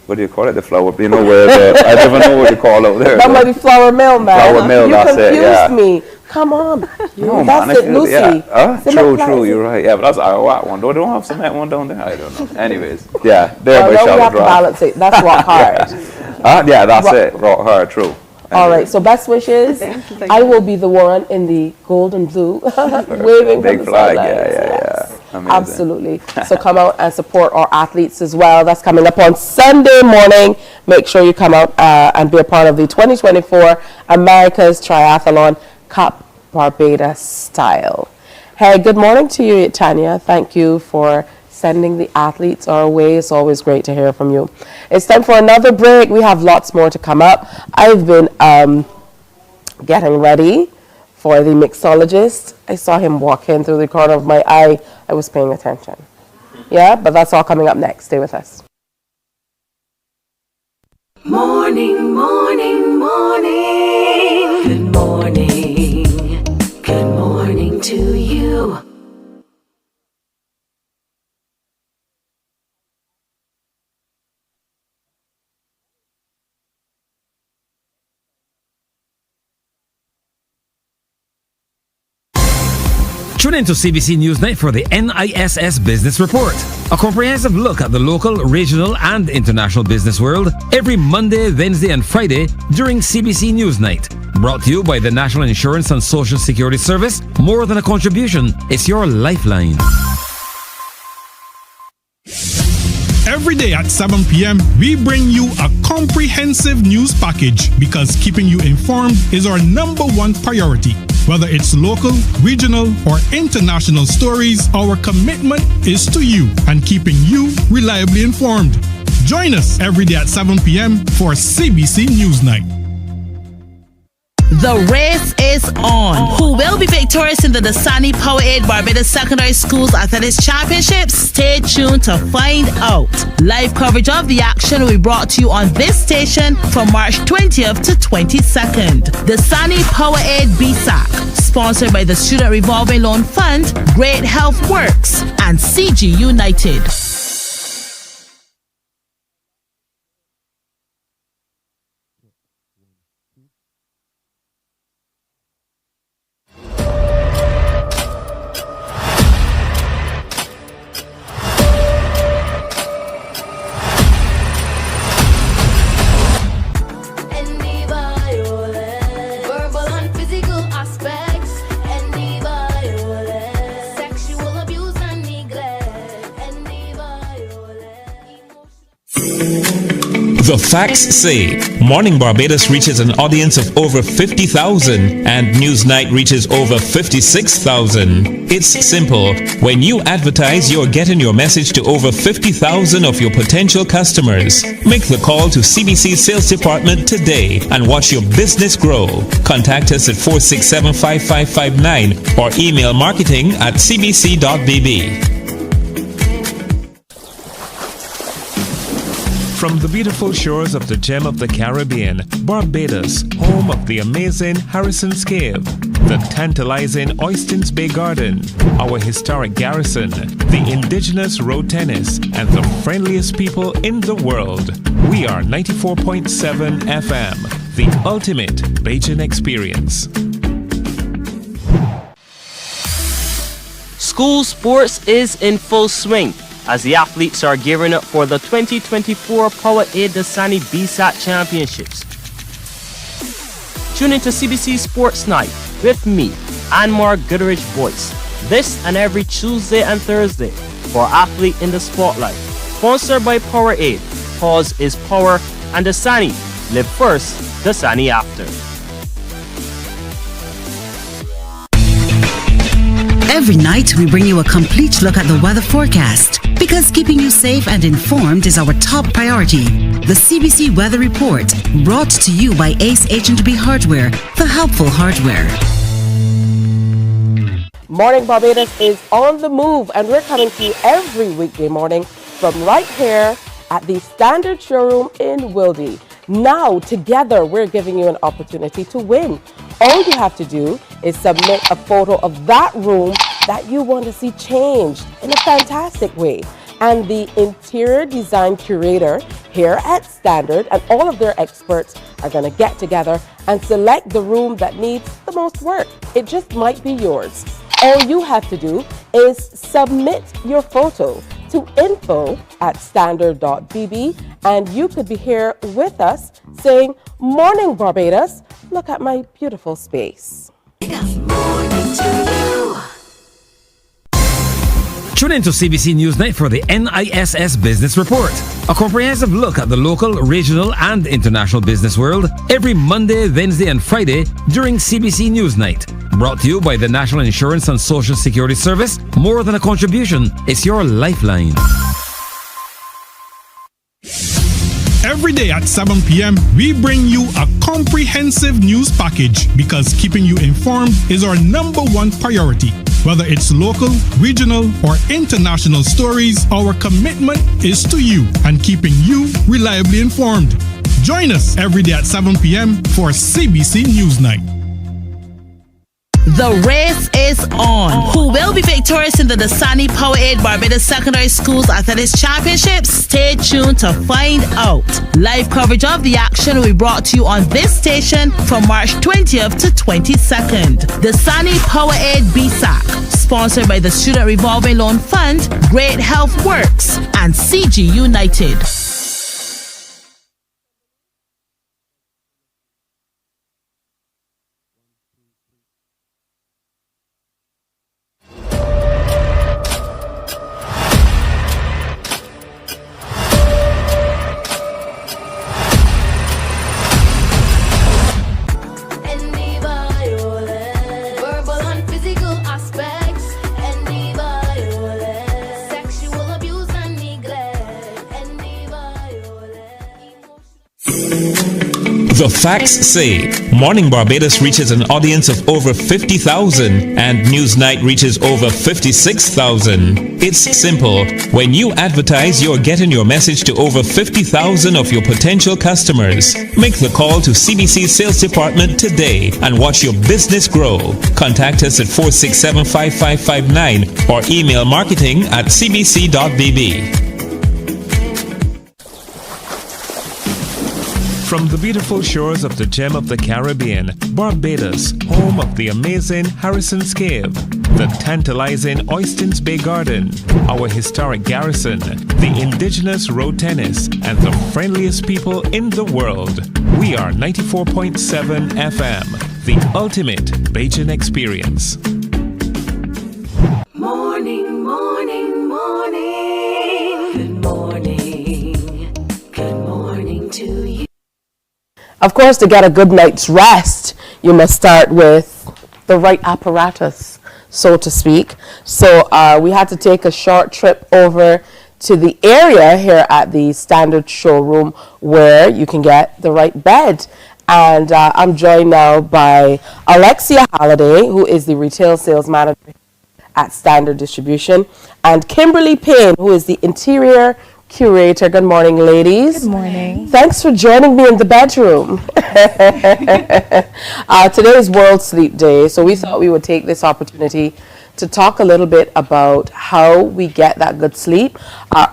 what do you call it? The flour. Where I don't know what you call it there. That might be flour mill, man. Flour mill. That's it. You confused me. Come on. No, that's man, it, Lucy. True. You're right. Yeah, but that's our white one. Don't have cement one down there. I don't know. Anyways, there by we Charlotte have to Drive. balance it. That's rock hard. That's it. Rock hard. True. All right, so best wishes. Thank I you. will be the one in the gold and blue waving Big from the flag, sidelines. yeah. Amazing. Absolutely. So come out and support our athletes as well. That's coming up on Sunday morning. Make sure you come out and be a part of the 2024 America's Triathlon Cup Barbados style. Hey, good morning to you, Tanya. Thank you for sending the athletes our way. It's always great to hear from you. It's time for another break. We have lots more to come up. I've been getting ready for the mixologist. I saw him walk in through the corner of my eye. I was paying attention. Yeah, but that's all coming up next. Stay with us. Morning, morning, morning. Good morning. Good morning to you. Tune into CBC Newsnight for the NISS Business Report, a comprehensive look at the local, regional, and international business world every Monday, Wednesday, and Friday during CBC Newsnight. Brought to you by the National Insurance and Social Security Service. More than a contribution, it's your lifeline. Every day at 7 p.m., we bring you a comprehensive news package because keeping you informed is our #1 priority. Whether it's local, regional, or international stories, our commitment is to you and keeping you reliably informed. Join us every day at 7 p.m. for CBC Newsnight. The race is on. Who will be victorious in the Dasani Powerade Barbados Secondary Schools Athletics Championships? Stay tuned to find out. Live coverage of the action will be brought to you on this station from March 20th to 22nd. Dasani Powerade BSAC, sponsored by the Student Revolving Loan Fund, Great Health Works, and CG United. The facts say Morning Barbados reaches an audience of over 50,000 and Newsnight reaches over 56,000. It's simple. When you advertise, you're getting your message to over 50,000 of your potential customers. Make the call to CBC Sales Department today and watch your business grow. Contact us at 467-5559 or email marketing@cbc.bb. From the beautiful shores of the gem of the Caribbean, Barbados, home of the amazing Harrison's Cave, the tantalizing Oystins Bay Garden, our historic garrison, the indigenous road tennis, and the friendliest people in the world. We are 94.7 FM, the ultimate Bajan experience. School sports is in full swing as the athletes are gearing up for the 2024 Powerade Dasani BSAT Championships. Tune into CBC Sports Night with me, Anmar Goodrich Boyce, this and every Tuesday and Thursday for Athlete in the Spotlight. Sponsored by Powerade, Pause is Power, and Dasani, Live First, Dasani After. Every night, we bring you a complete look at the weather forecast because keeping you safe and informed is our top priority. The CBC Weather Report, brought to you by Ace H&B Hardware, the helpful hardware. Morning Barbados is on the move, and we're coming to you every weekday morning from right here at the Standard Showroom in Wildey. Now, together, we're giving you an opportunity to win. All you have to do is submit a photo of that room that you want to see changed in a fantastic way. And the interior design curator here at Standard and all of their experts are going to get together and select the room that needs the most work. It just might be yours. All you have to do is submit your photo to info@standard.bb, and you could be here with us saying, "Morning Barbados, look at my beautiful space." Tune into CBC Newsnight for the NISS Business Report, a comprehensive look at the local, regional, and international business world every Monday, Wednesday, and Friday during CBC Newsnight. Brought to you by the National Insurance and Social Security Service. More than a contribution, it's your lifeline. Every day at 7 p.m., we bring you a comprehensive news package because keeping you informed is our #1 priority. Whether it's local, regional, or international stories, our commitment is to you and keeping you reliably informed. Join us every day at 7 p.m. for CBC Newsnight. The race is on. Who will be victorious in the Dasani Powerade Barbados Secondary Schools Athletics Championships? Stay tuned to find out. Live coverage of the action will be brought to you on this station from March 20th to 22nd. Dasani Powerade BSAC, sponsored by the Student Revolving Loan Fund, Great Health Works, and CG United. The facts say Morning Barbados reaches an audience of over 50,000 and Newsnight reaches over 56,000. It's simple. When you advertise, you're getting your message to over 50,000 of your potential customers. Make the call to CBC Sales Department today and watch your business grow. Contact us at 467-5559 or email marketing@cbc.bb. From the beautiful shores of the gem of the Caribbean, Barbados, home of the amazing Harrison's Cave, the tantalizing Oystins Bay Garden, our historic garrison, the indigenous road tennis, and the friendliest people in the world. We are 94.7 FM, the ultimate Bajan experience. Morning, morning, morning. Good morning. Good morning to you. Of course, to get a good night's rest, you must start with the right apparatus, so to speak. So we had to take a short trip over to the area here at the Standard showroom where you can get the right bed. And I'm joined now by Alexia Halliday, who is the retail sales manager at Standard Distribution, and Kimberly Payne, who is the interior curator. Good morning, ladies. Good morning. Thanks for joining me in the bedroom. Today is World Sleep Day, so we thought we would take this opportunity to talk a little bit about how we get that good sleep.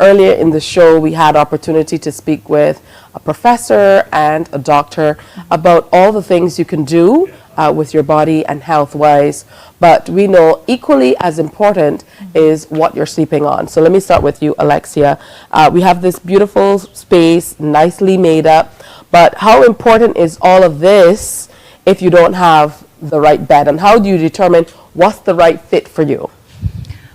Earlier in the show, we had opportunity to speak with a professor and a doctor about all the things you can do with your body and health-wise, but we know equally as important is what you're sleeping on. So let me start with you, Alexia. We have this beautiful space, nicely made up, but how important is all of this if you don't have the right bed, and how do you determine what's the right fit for you?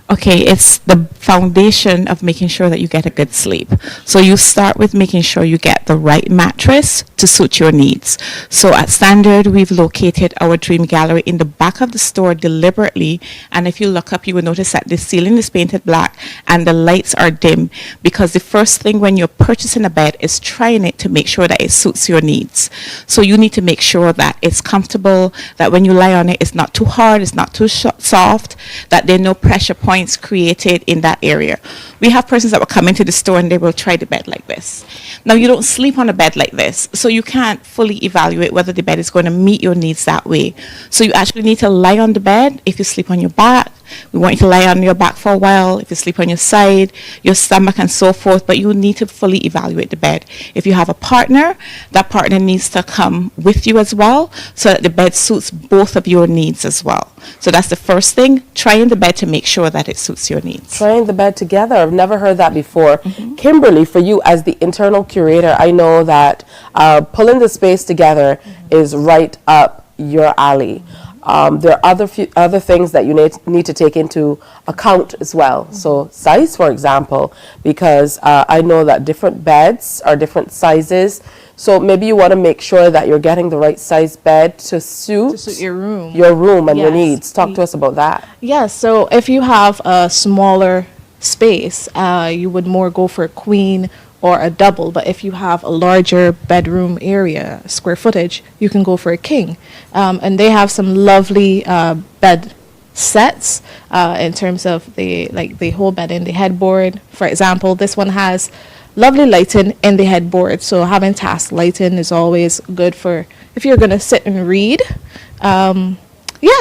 Okay, it's the foundation of making sure that you get a good sleep. So you start with making sure you get the right mattress to suit your needs. So at Standard, we've located our Dream Gallery in the back of the store deliberately. And if you look up, you will notice that the ceiling is painted black and the lights are dim, because the first thing when you're purchasing a bed is trying it to make sure that it suits your needs. So you need to make sure that it's comfortable, that when you lie on it, it's not too hard, it's not too soft, that there are no pressure points created in that area. We have persons that will come into the store and they will try the bed like this. Now, you don't sleep on a bed like this, so you can't fully evaluate whether the bed is going to meet your needs that way. So you actually need to lie on the bed. If you sleep on your back, we want you to lie on your back for a while. If you sleep on your side, your stomach, and so forth, but you need to fully evaluate the bed. If you have a partner, that partner needs to come with you as well, so that the bed suits both of your needs as well. So that's the first thing. Trying the bed to make sure that it suits your needs. Trying the bed together. I've never heard that before. Kimberly, for you as the internal curator, I know that pulling the space together is right up your alley. There are other things that you need to take into account as well. So size, for example, because I know that different beds are different sizes. So maybe you want to make sure that you're getting the right size bed to suit your room. And your needs. Talk to us about that. Yes, so if you have a smaller space, you would more go for a queen or a double. But if you have a larger bedroom area, square footage, you can go for a king. And they have some lovely bed sets in terms of the whole bed and the headboard. For example, this one has lovely lighting in the headboard, so having task lighting is always good for if you're going to sit and read.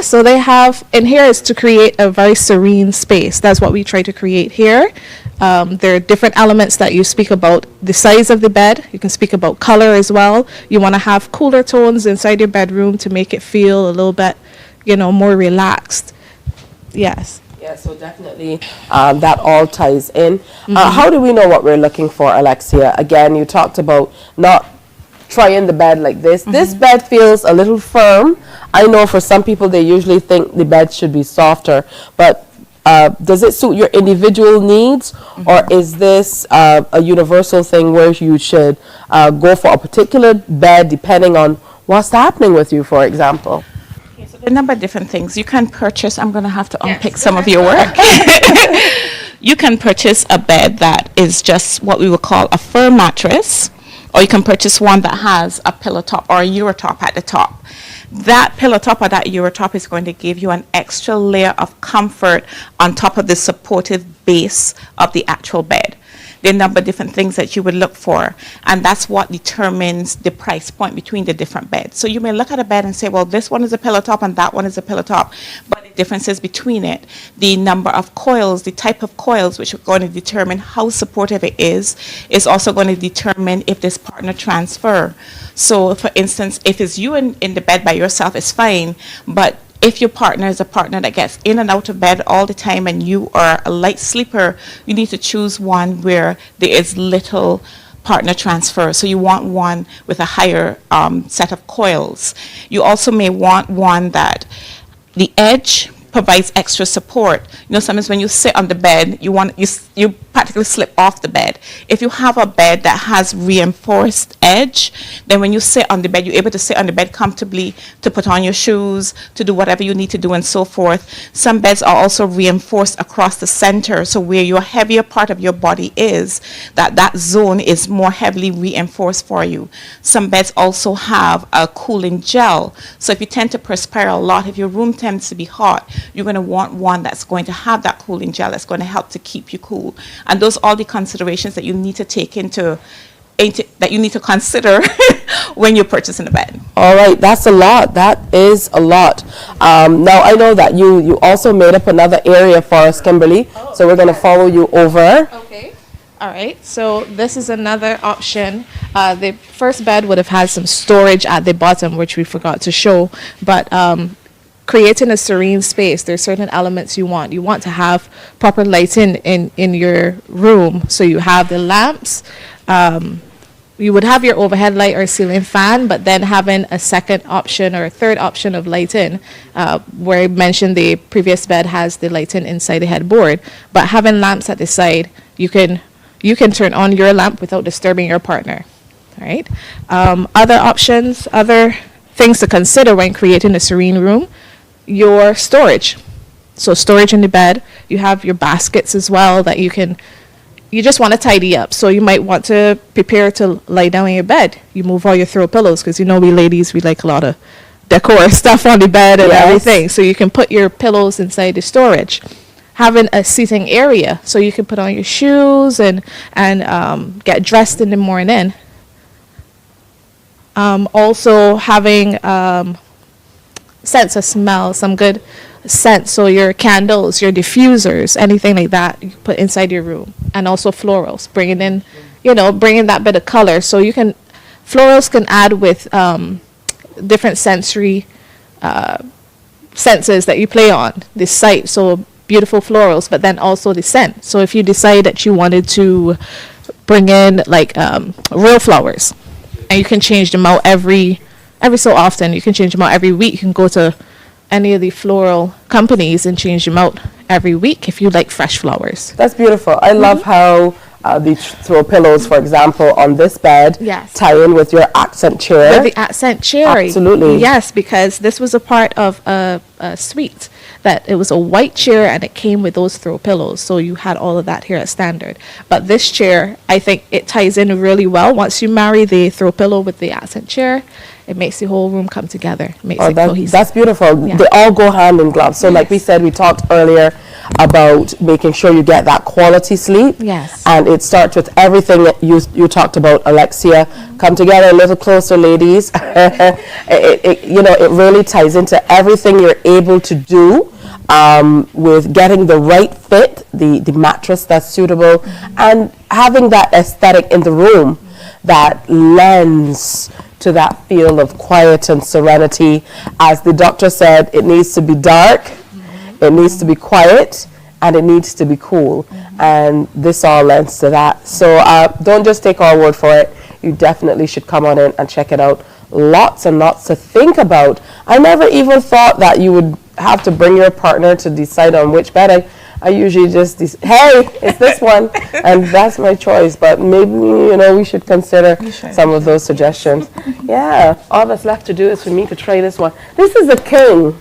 So they have in here is to create a very serene space. That's what we try to create here. There are different elements that you speak about. The size of the bed, you can speak about color as well. You want to have cooler tones inside your bedroom to make it feel a little bit, more relaxed. Yes. Yeah, so definitely that all ties in. How do we know what we're looking for, Alexia? Again, you talked about not trying the bed like this. This bed feels a little firm. I know for some people they usually think the bed should be softer, but does it suit your individual needs, or is this a universal thing where you should go for a particular bed depending on what's happening with you, for example? A number of different things. You can purchase, I'm going to have to unpick some of your work. You can purchase a bed that is just what we would call a firm mattress, or you can purchase one that has a pillow top or a Eurotop at the top. That pillow top or that Eurotop is going to give you an extra layer of comfort on top of the supportive base of the actual bed. There are a number of different things that you would look for, and that's what determines the price point between the different beds. So you may look at a bed and say, well, this one is a pillow top and that one is a pillow top, but the differences between it, the number of coils, the type of coils, which are going to determine how supportive it is also going to determine if this partner transfer. So for instance, if it's you in the bed by yourself, it's fine, but if your partner is a partner that gets in and out of bed all the time and you are a light sleeper, you need to choose one where there is little partner transfer. So you want one with a higher set of coils. You also may want one that the edge provides extra support. Sometimes when you sit on the bed, you practically slip off the bed. If you have a bed that has reinforced edge, then when you sit on the bed, you're able to sit on the bed comfortably to put on your shoes, to do whatever you need to do and so forth. Some beds are also reinforced across the center, so where your heavier part of your body is, that zone is more heavily reinforced for you. Some beds also have a cooling gel, so if you tend to perspire a lot, if your room tends to be hot, you're going to want one that's going to have that cooling gel that's going to help to keep you cool. And those are all the considerations that you need to take that you need to consider when you're purchasing a bed. All right, that's a lot. That is a lot. Now I know that you also made up another area for us, Kimberly. So we're going to follow you over. Okay. All right, so this is another option. The first bed would have had some storage at the bottom, which we forgot to show, but creating a serene space, there's certain elements you want. You want to have proper lighting in your room. So you have the lamps. You would have your overhead light or ceiling fan, but then having a second option or a third option of lighting, where I mentioned the previous bed has the lighting inside the headboard, but having lamps at the side, you can turn on your lamp without disturbing your partner. All right. Other options, other things to consider when creating a serene room. Your storage. So storage in the bed. You have your baskets as well that you just want to tidy up. So you might want to prepare to lie down in your bed. You move all your throw pillows because we ladies, we like a lot of decor stuff on the bed and everything. So you can put your pillows inside the storage. Having a seating area so you can put on your shoes and get dressed in the morning. Also having sense of smell, some good scent, so your candles, your diffusers, anything like that you put inside your room. And also florals, bringing that bit of color. So florals can add with different sensory senses that you play on. The sight, so beautiful florals, but then also the scent. So if you decide that you wanted to bring in like real flowers, and you can change them out every so often, you can change them out every week. You can go to any of the floral companies and change them out every week if you like fresh flowers. That's beautiful. I love how the throw pillows, for example, on this bed tie in with your accent chair. With the accent chair. Absolutely. Yes, because this was a part of a suite that it was a white chair and it came with those throw pillows. So you had all of that here at Standard. But this chair, I think it ties in really well. Once you marry the throw pillow with the accent chair, it makes the whole room come together. It makes it cohesive. That's beautiful. Yeah. They all go hand in glove. So like we said, we talked earlier about making sure you get that quality sleep. Yes. And it starts with everything that you talked about, Alexia. Come together a little closer, ladies. It really ties into everything you're able to do with getting the right fit, the mattress that's suitable, and having that aesthetic in the room that lends to that feel of quiet and serenity. As the doctor said, it needs to be dark, it needs to be quiet, and it needs to be cool. And this all lends to that. So don't just take our word for it. You definitely should come on in and check it out. Lots and lots to think about. I never even thought that you would have to bring your partner to decide on which bed. I usually just hey, it's this one, and that's my choice. But maybe we should consider some of those suggestions. Yeah, all that's left to do is for me to try this one. This is a king.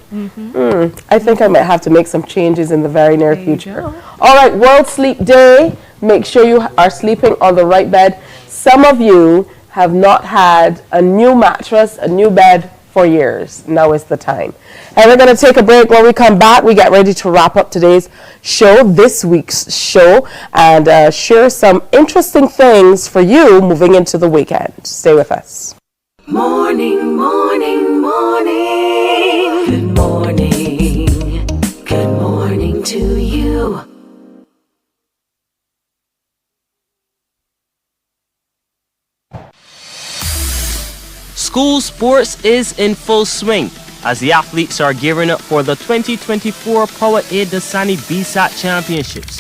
I think I might have to make some changes in the very near future. All right, World Sleep Day. Make sure you are sleeping on the right bed. Some of you have not had a new mattress, a new bed for years. Now is the time. And we're going to take a break. When we come back, we get ready to wrap up today's show, this week's show, and share some interesting things for you moving into the weekend. Stay with us. Morning, morning, morning. Good morning. Good morning to you. School sports is in full swing as the athletes are gearing up for the 2024 Powerade Dasani BSAT Championships.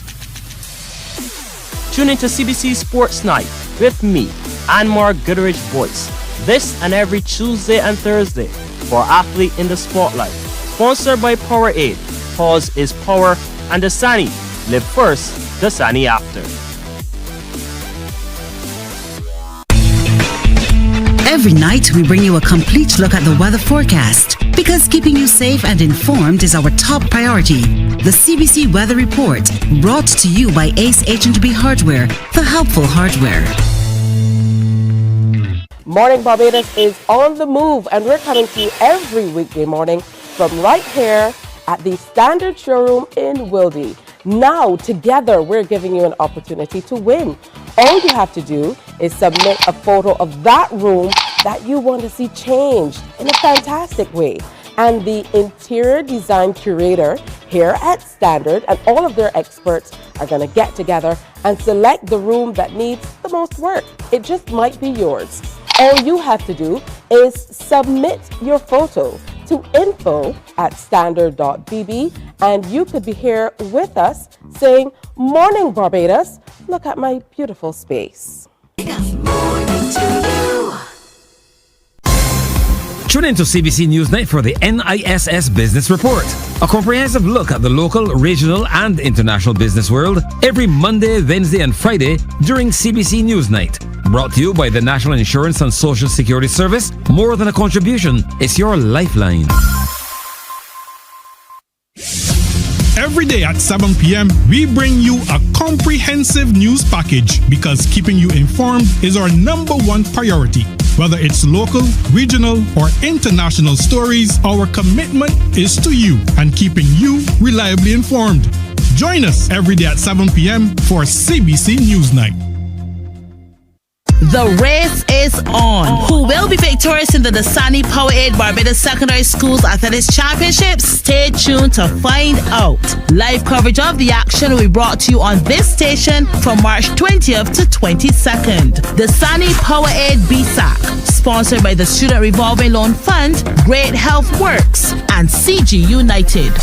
Tune into CBC Sports Night with me, Anmar Goodrich Boyce, this and every Tuesday and Thursday for Athlete in the Spotlight. Sponsored by Powerade. Pause is power, and Dasani. Live first, Dasani after. Every night, we bring you a complete look at the weather forecast because keeping you safe and informed is our top priority. The CBC Weather Report, brought to you by Ace H&B Hardware, the helpful hardware. Morning Barbados is on the move, and we're coming to you every weekday morning from right here at the Standard Showroom in Wildey. Now, together, we're giving you an opportunity to win. All you have to do is submit a photo of that room that you want to see changed in a fantastic way. And the interior design curator here at Standard and all of their experts are going to get together and select the room that needs the most work. It just might be yours. All you have to do is submit your photo to info@standard.bb, and you could be here with us saying, "Morning Barbados, look at my beautiful space." Tune in to CBC Newsnight for the NISS Business Report, a comprehensive look at the local, regional, and international business world every Monday, Wednesday, and Friday during CBC Newsnight. Brought to you by the National Insurance and Social Security Service. More than a contribution, it's your lifeline. Every day at 7 p.m., we bring you a comprehensive news package because keeping you informed is our #1 priority. Whether it's local, regional, or international stories, our commitment is to you and keeping you reliably informed. Join us every day at 7 p.m. for CBC Newsnight. The race is on. Who will be victorious in the Dasani Powerade Barbados Secondary Schools Athletics Championships? Stay tuned to find out. Live coverage of the action will be brought to you on this station from March 20th to 22nd. Dasani Powerade BSAC, sponsored by the Student Revolving Loan Fund, Great Health Works, and CG United.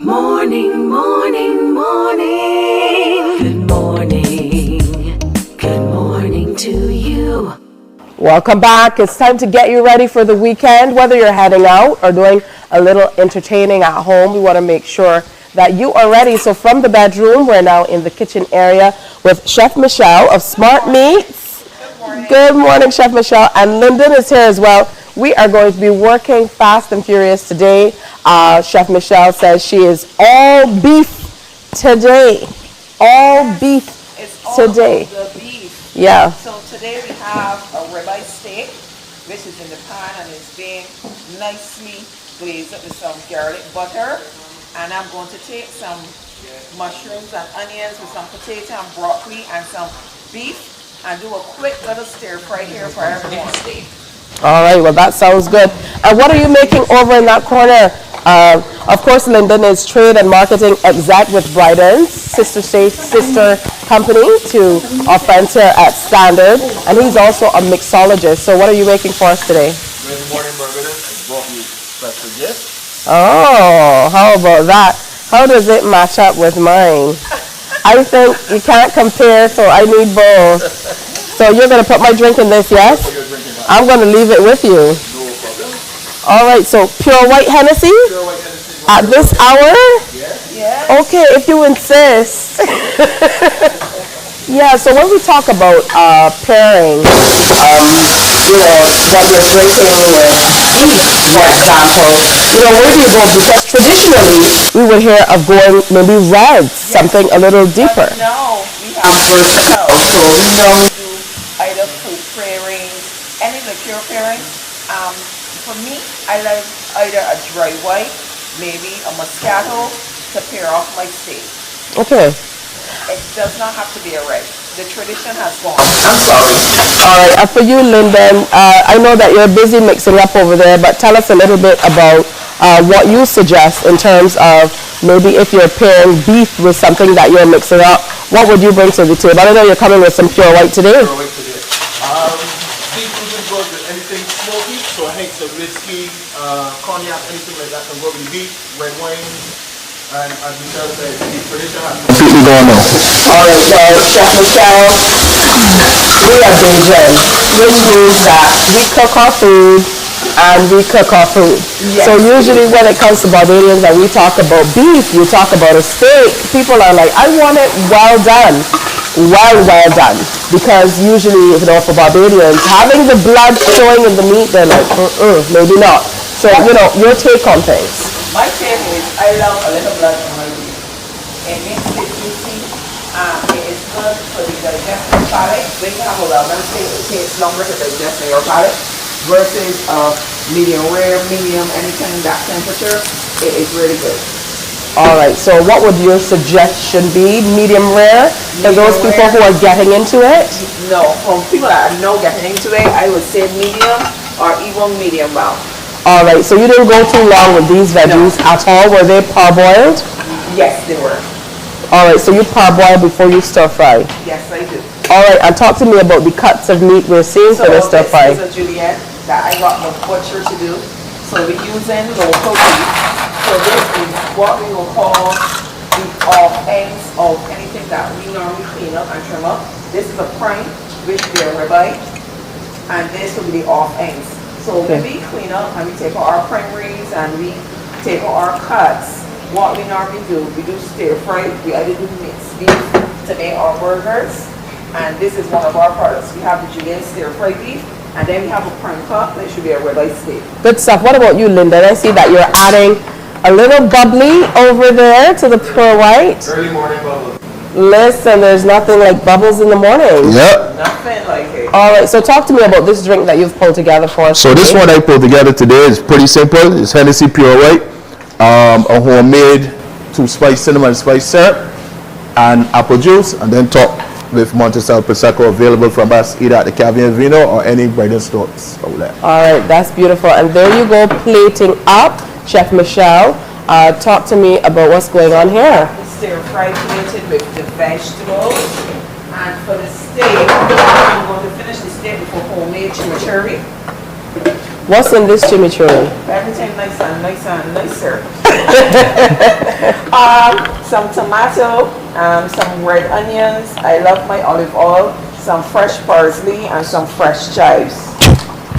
Morning, morning, morning. Good morning. Good morning to you. Welcome back. It's time to get you ready for the weekend. Whether you're heading out or doing a little entertaining at home, we want to make sure that you are ready. So from the bedroom, we're now in the kitchen area with Chef Michelle of Smart Meats. Good morning, Chef Michelle. And Lyndon is here as well. We are going to be working fast and furious today. Chef Michelle says she is all beef today. All beef today. The beef. Yeah. So today we have a ribeye steak, which is in the pan and it's being nicely glazed with some garlic butter. And I'm going to take some mushrooms and onions with some potato and broccoli and some beef and do a quick little stir fry here for everyone. All right, well, that sounds good. And what are you making over in that corner? Of course, Lyndon is trade and marketing exec with Bryden's sister company to our friends here at Standard, and he's also a mixologist. So what are you making for us today? Good morning, Barbados. I brought you special gift. Oh, how about that? How does it match up with mine? I think you can't compare, so I need both. So you're going to put my drink in this, yes? I'm going to leave it with you. All right, so pure white Hennessy? At this hour? Yeah. Okay, if you insist. Yeah, so when we talk about pairing, you know, what you're drinking with beef, for example, you know, where do you go? Because traditionally, we would hear of going maybe red, something a little deeper. No, we have versatile, so we know do either fruit pairing, any liqueur pairing. For me, I like either a dry white, maybe a Moscato to pair off my steak. Okay. It does not have to be a red. The tradition has gone. I'm sorry. All right, and for you, Lyndon, I know that you're busy mixing up over there, but tell us a little bit about what you suggest in terms of maybe if you're pairing beef with something that you're mixing up, what would you bring to the table? I know you're coming with some pure white today. Pure white today. Seafood is good with anything smoky, so hence the whiskey, cognac, anything like that can go with beef, red wine. And as Michelle said, the tradition has completely gone now. All right, well, Chef Michelle, we are Bajan, which means that we cook our food and we cook our food. Yes. So usually when it comes to Barbadians and we talk about beef, you talk about a steak, people are like, I want it well done. Well done. Because usually, you know, for Barbadians, having the blood showing in the meat, they're like, maybe not. So, you know, your take on things. My take is I love a little blood in my beef. It makes it juicy. It is good for the digestive palate. When you have a well-done steak, it takes longer to digest in your palate versus medium rare, medium, anything that temperature. It is really good. All right, so what would your suggestion be? Medium rare? For those people who are getting into it? No, for people that are now getting into it, I would say medium or even medium well. All right, so you didn't go too long with these veggies at all. Were they parboiled? Yes, they were. All right, so you parboil before you stir fry? Yes, I do. All right, and talk to me about the cuts of meat we're seeing for this stir fry. So this is a julienne that I got the butcher to do. So we're using local beef. So this is what we will call the off ends of anything that we normally clean up and trim up. This is a prime, which will be a ribeye, and this will be the off ends. So when we clean up and we take out our primaries and we take out our cuts, what we normally do, we do stir fry. We either do mixed beef to make our burgers, and this is one of our products. We have the julienne stir fry beef, and then we have a prime cut, that should be a ribeye steak. Good stuff. What about you, Linda? I see that you're adding a little bubbly over there to the pure white. Early morning bubble. Listen, there's nothing like bubbles in the morning. Yep. Nothing like it. All right, so talk to me about this drink that you've pulled together for us. So this one I pulled together today is pretty simple. It's Hennessy Pure White. a homemade 2-spice cinnamon spice syrup, and apple juice, and then top with Monticello Prosecco, available from us either at the Caviar Vino or any Brighton stores outlet. All right, that's beautiful. And there you go, plating up. Chef Michelle, talk to me about what's going on here. Stir fry plated with the vegetables. And for the steak, I'm going to finish the steak with a homemade chimichurri. What's in this chimichurri? Everything nicer. Some tomato, some red onions. I love my olive oil, some fresh parsley, and some fresh chives.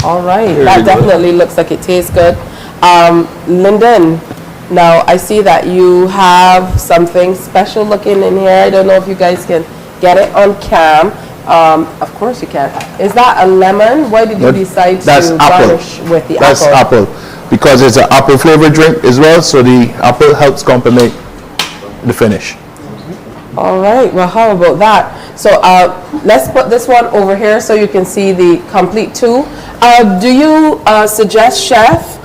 All right, that definitely looks like it tastes good. Lyndon, now I see that you have something special looking in here. I don't know if you guys can get it on cam. Of course you can. Is that a lemon? Why did you decide to garnish with the apple? That's apple, because it's an apple flavored drink as well, so the apple helps complement the finish. All right, well, how about that? So let's put this one over here so you can see the complete two. Do you suggest, Chef,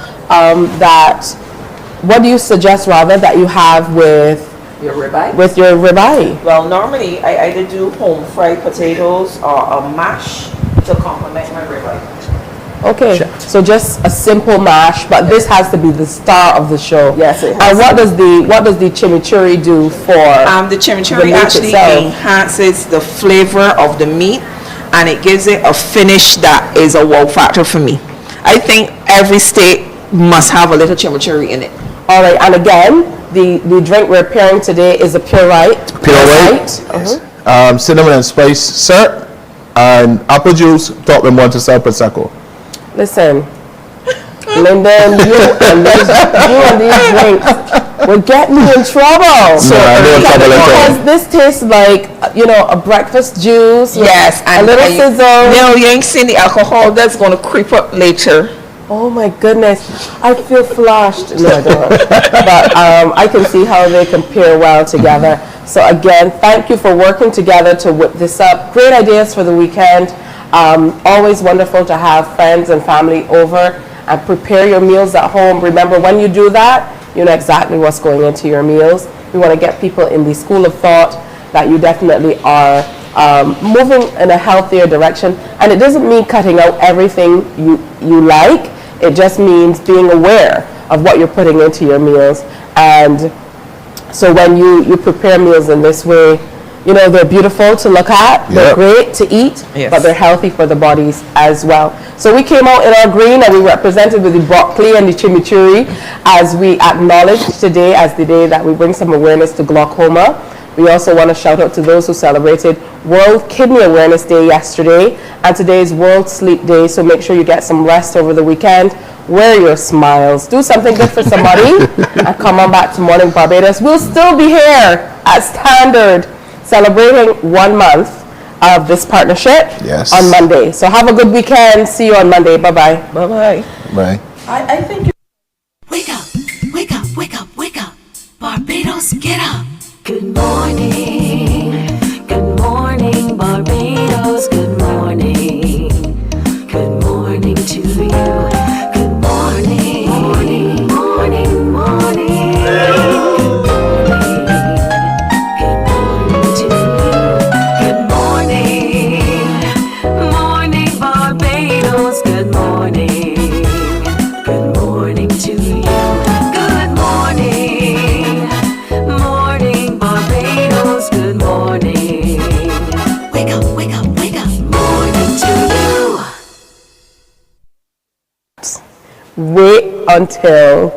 what do you suggest rather that you have with your ribeye? With your ribeye? Well, normally I either do home fried potatoes or a mash to complement my ribeye. Okay, so just a simple mash, but this has to be the star of the show. Yes, it has. And what does the chimichurri do for the chimichurri actually enhances the flavor of the meat, and it gives it a finish that is a wow factor for me. I think every steak must have a little chimichurri in it. All right, and again, the drink we're pairing today is a Pure White. Pure White. Cinnamon and spice syrup, and apple juice topped with Monticello Prosecco. Listen, Lyndon, you and these drinks will get me in trouble. Because this tastes like, a breakfast juice. Yes, and a little sizzle. No, you ain't seen the alcohol that's going to creep up later. Oh my goodness, I feel flushed. No, I don't. But I can see how they can pair well together. So again, thank you for working together to whip this up. Great ideas for the weekend. Always wonderful to have friends and family over and prepare your meals at home. Remember, when you do that, you know exactly what's going into your meals. We want to get people in the school of thought that you definitely are moving in a healthier direction. And it doesn't mean cutting out everything you like. It just means being aware of what you're putting into your meals. And so when you prepare meals in this way, they're beautiful to look at, they're great to eat, but they're healthy for the bodies as well. So we came out in our green and we represented with the broccoli and the chimichurri as we acknowledge today as the day that we bring some awareness to glaucoma. We also want to shout out to those who celebrated World Kidney Awareness Day yesterday, and today is World Sleep Day, so make sure you get some rest over the weekend. Wear your smiles. Do something good for somebody, and come on back to Morning Barbados. We'll still be here at Standard, celebrating 1 month of this partnership on Monday. So have a good weekend. See you on Monday. Bye-bye. Bye-bye. Bye. I think Wake up, wake up, wake up, wake up. Barbados, get up. Good morning, Barbados, good morning to you. Good morning, morning, morning, morning. Good morning to you. Good morning, morning, Barbados, good morning. Good morning to you. Good morning, morning, Barbados, good morning. Wake up, wake up, wake up. Morning to you. Wait until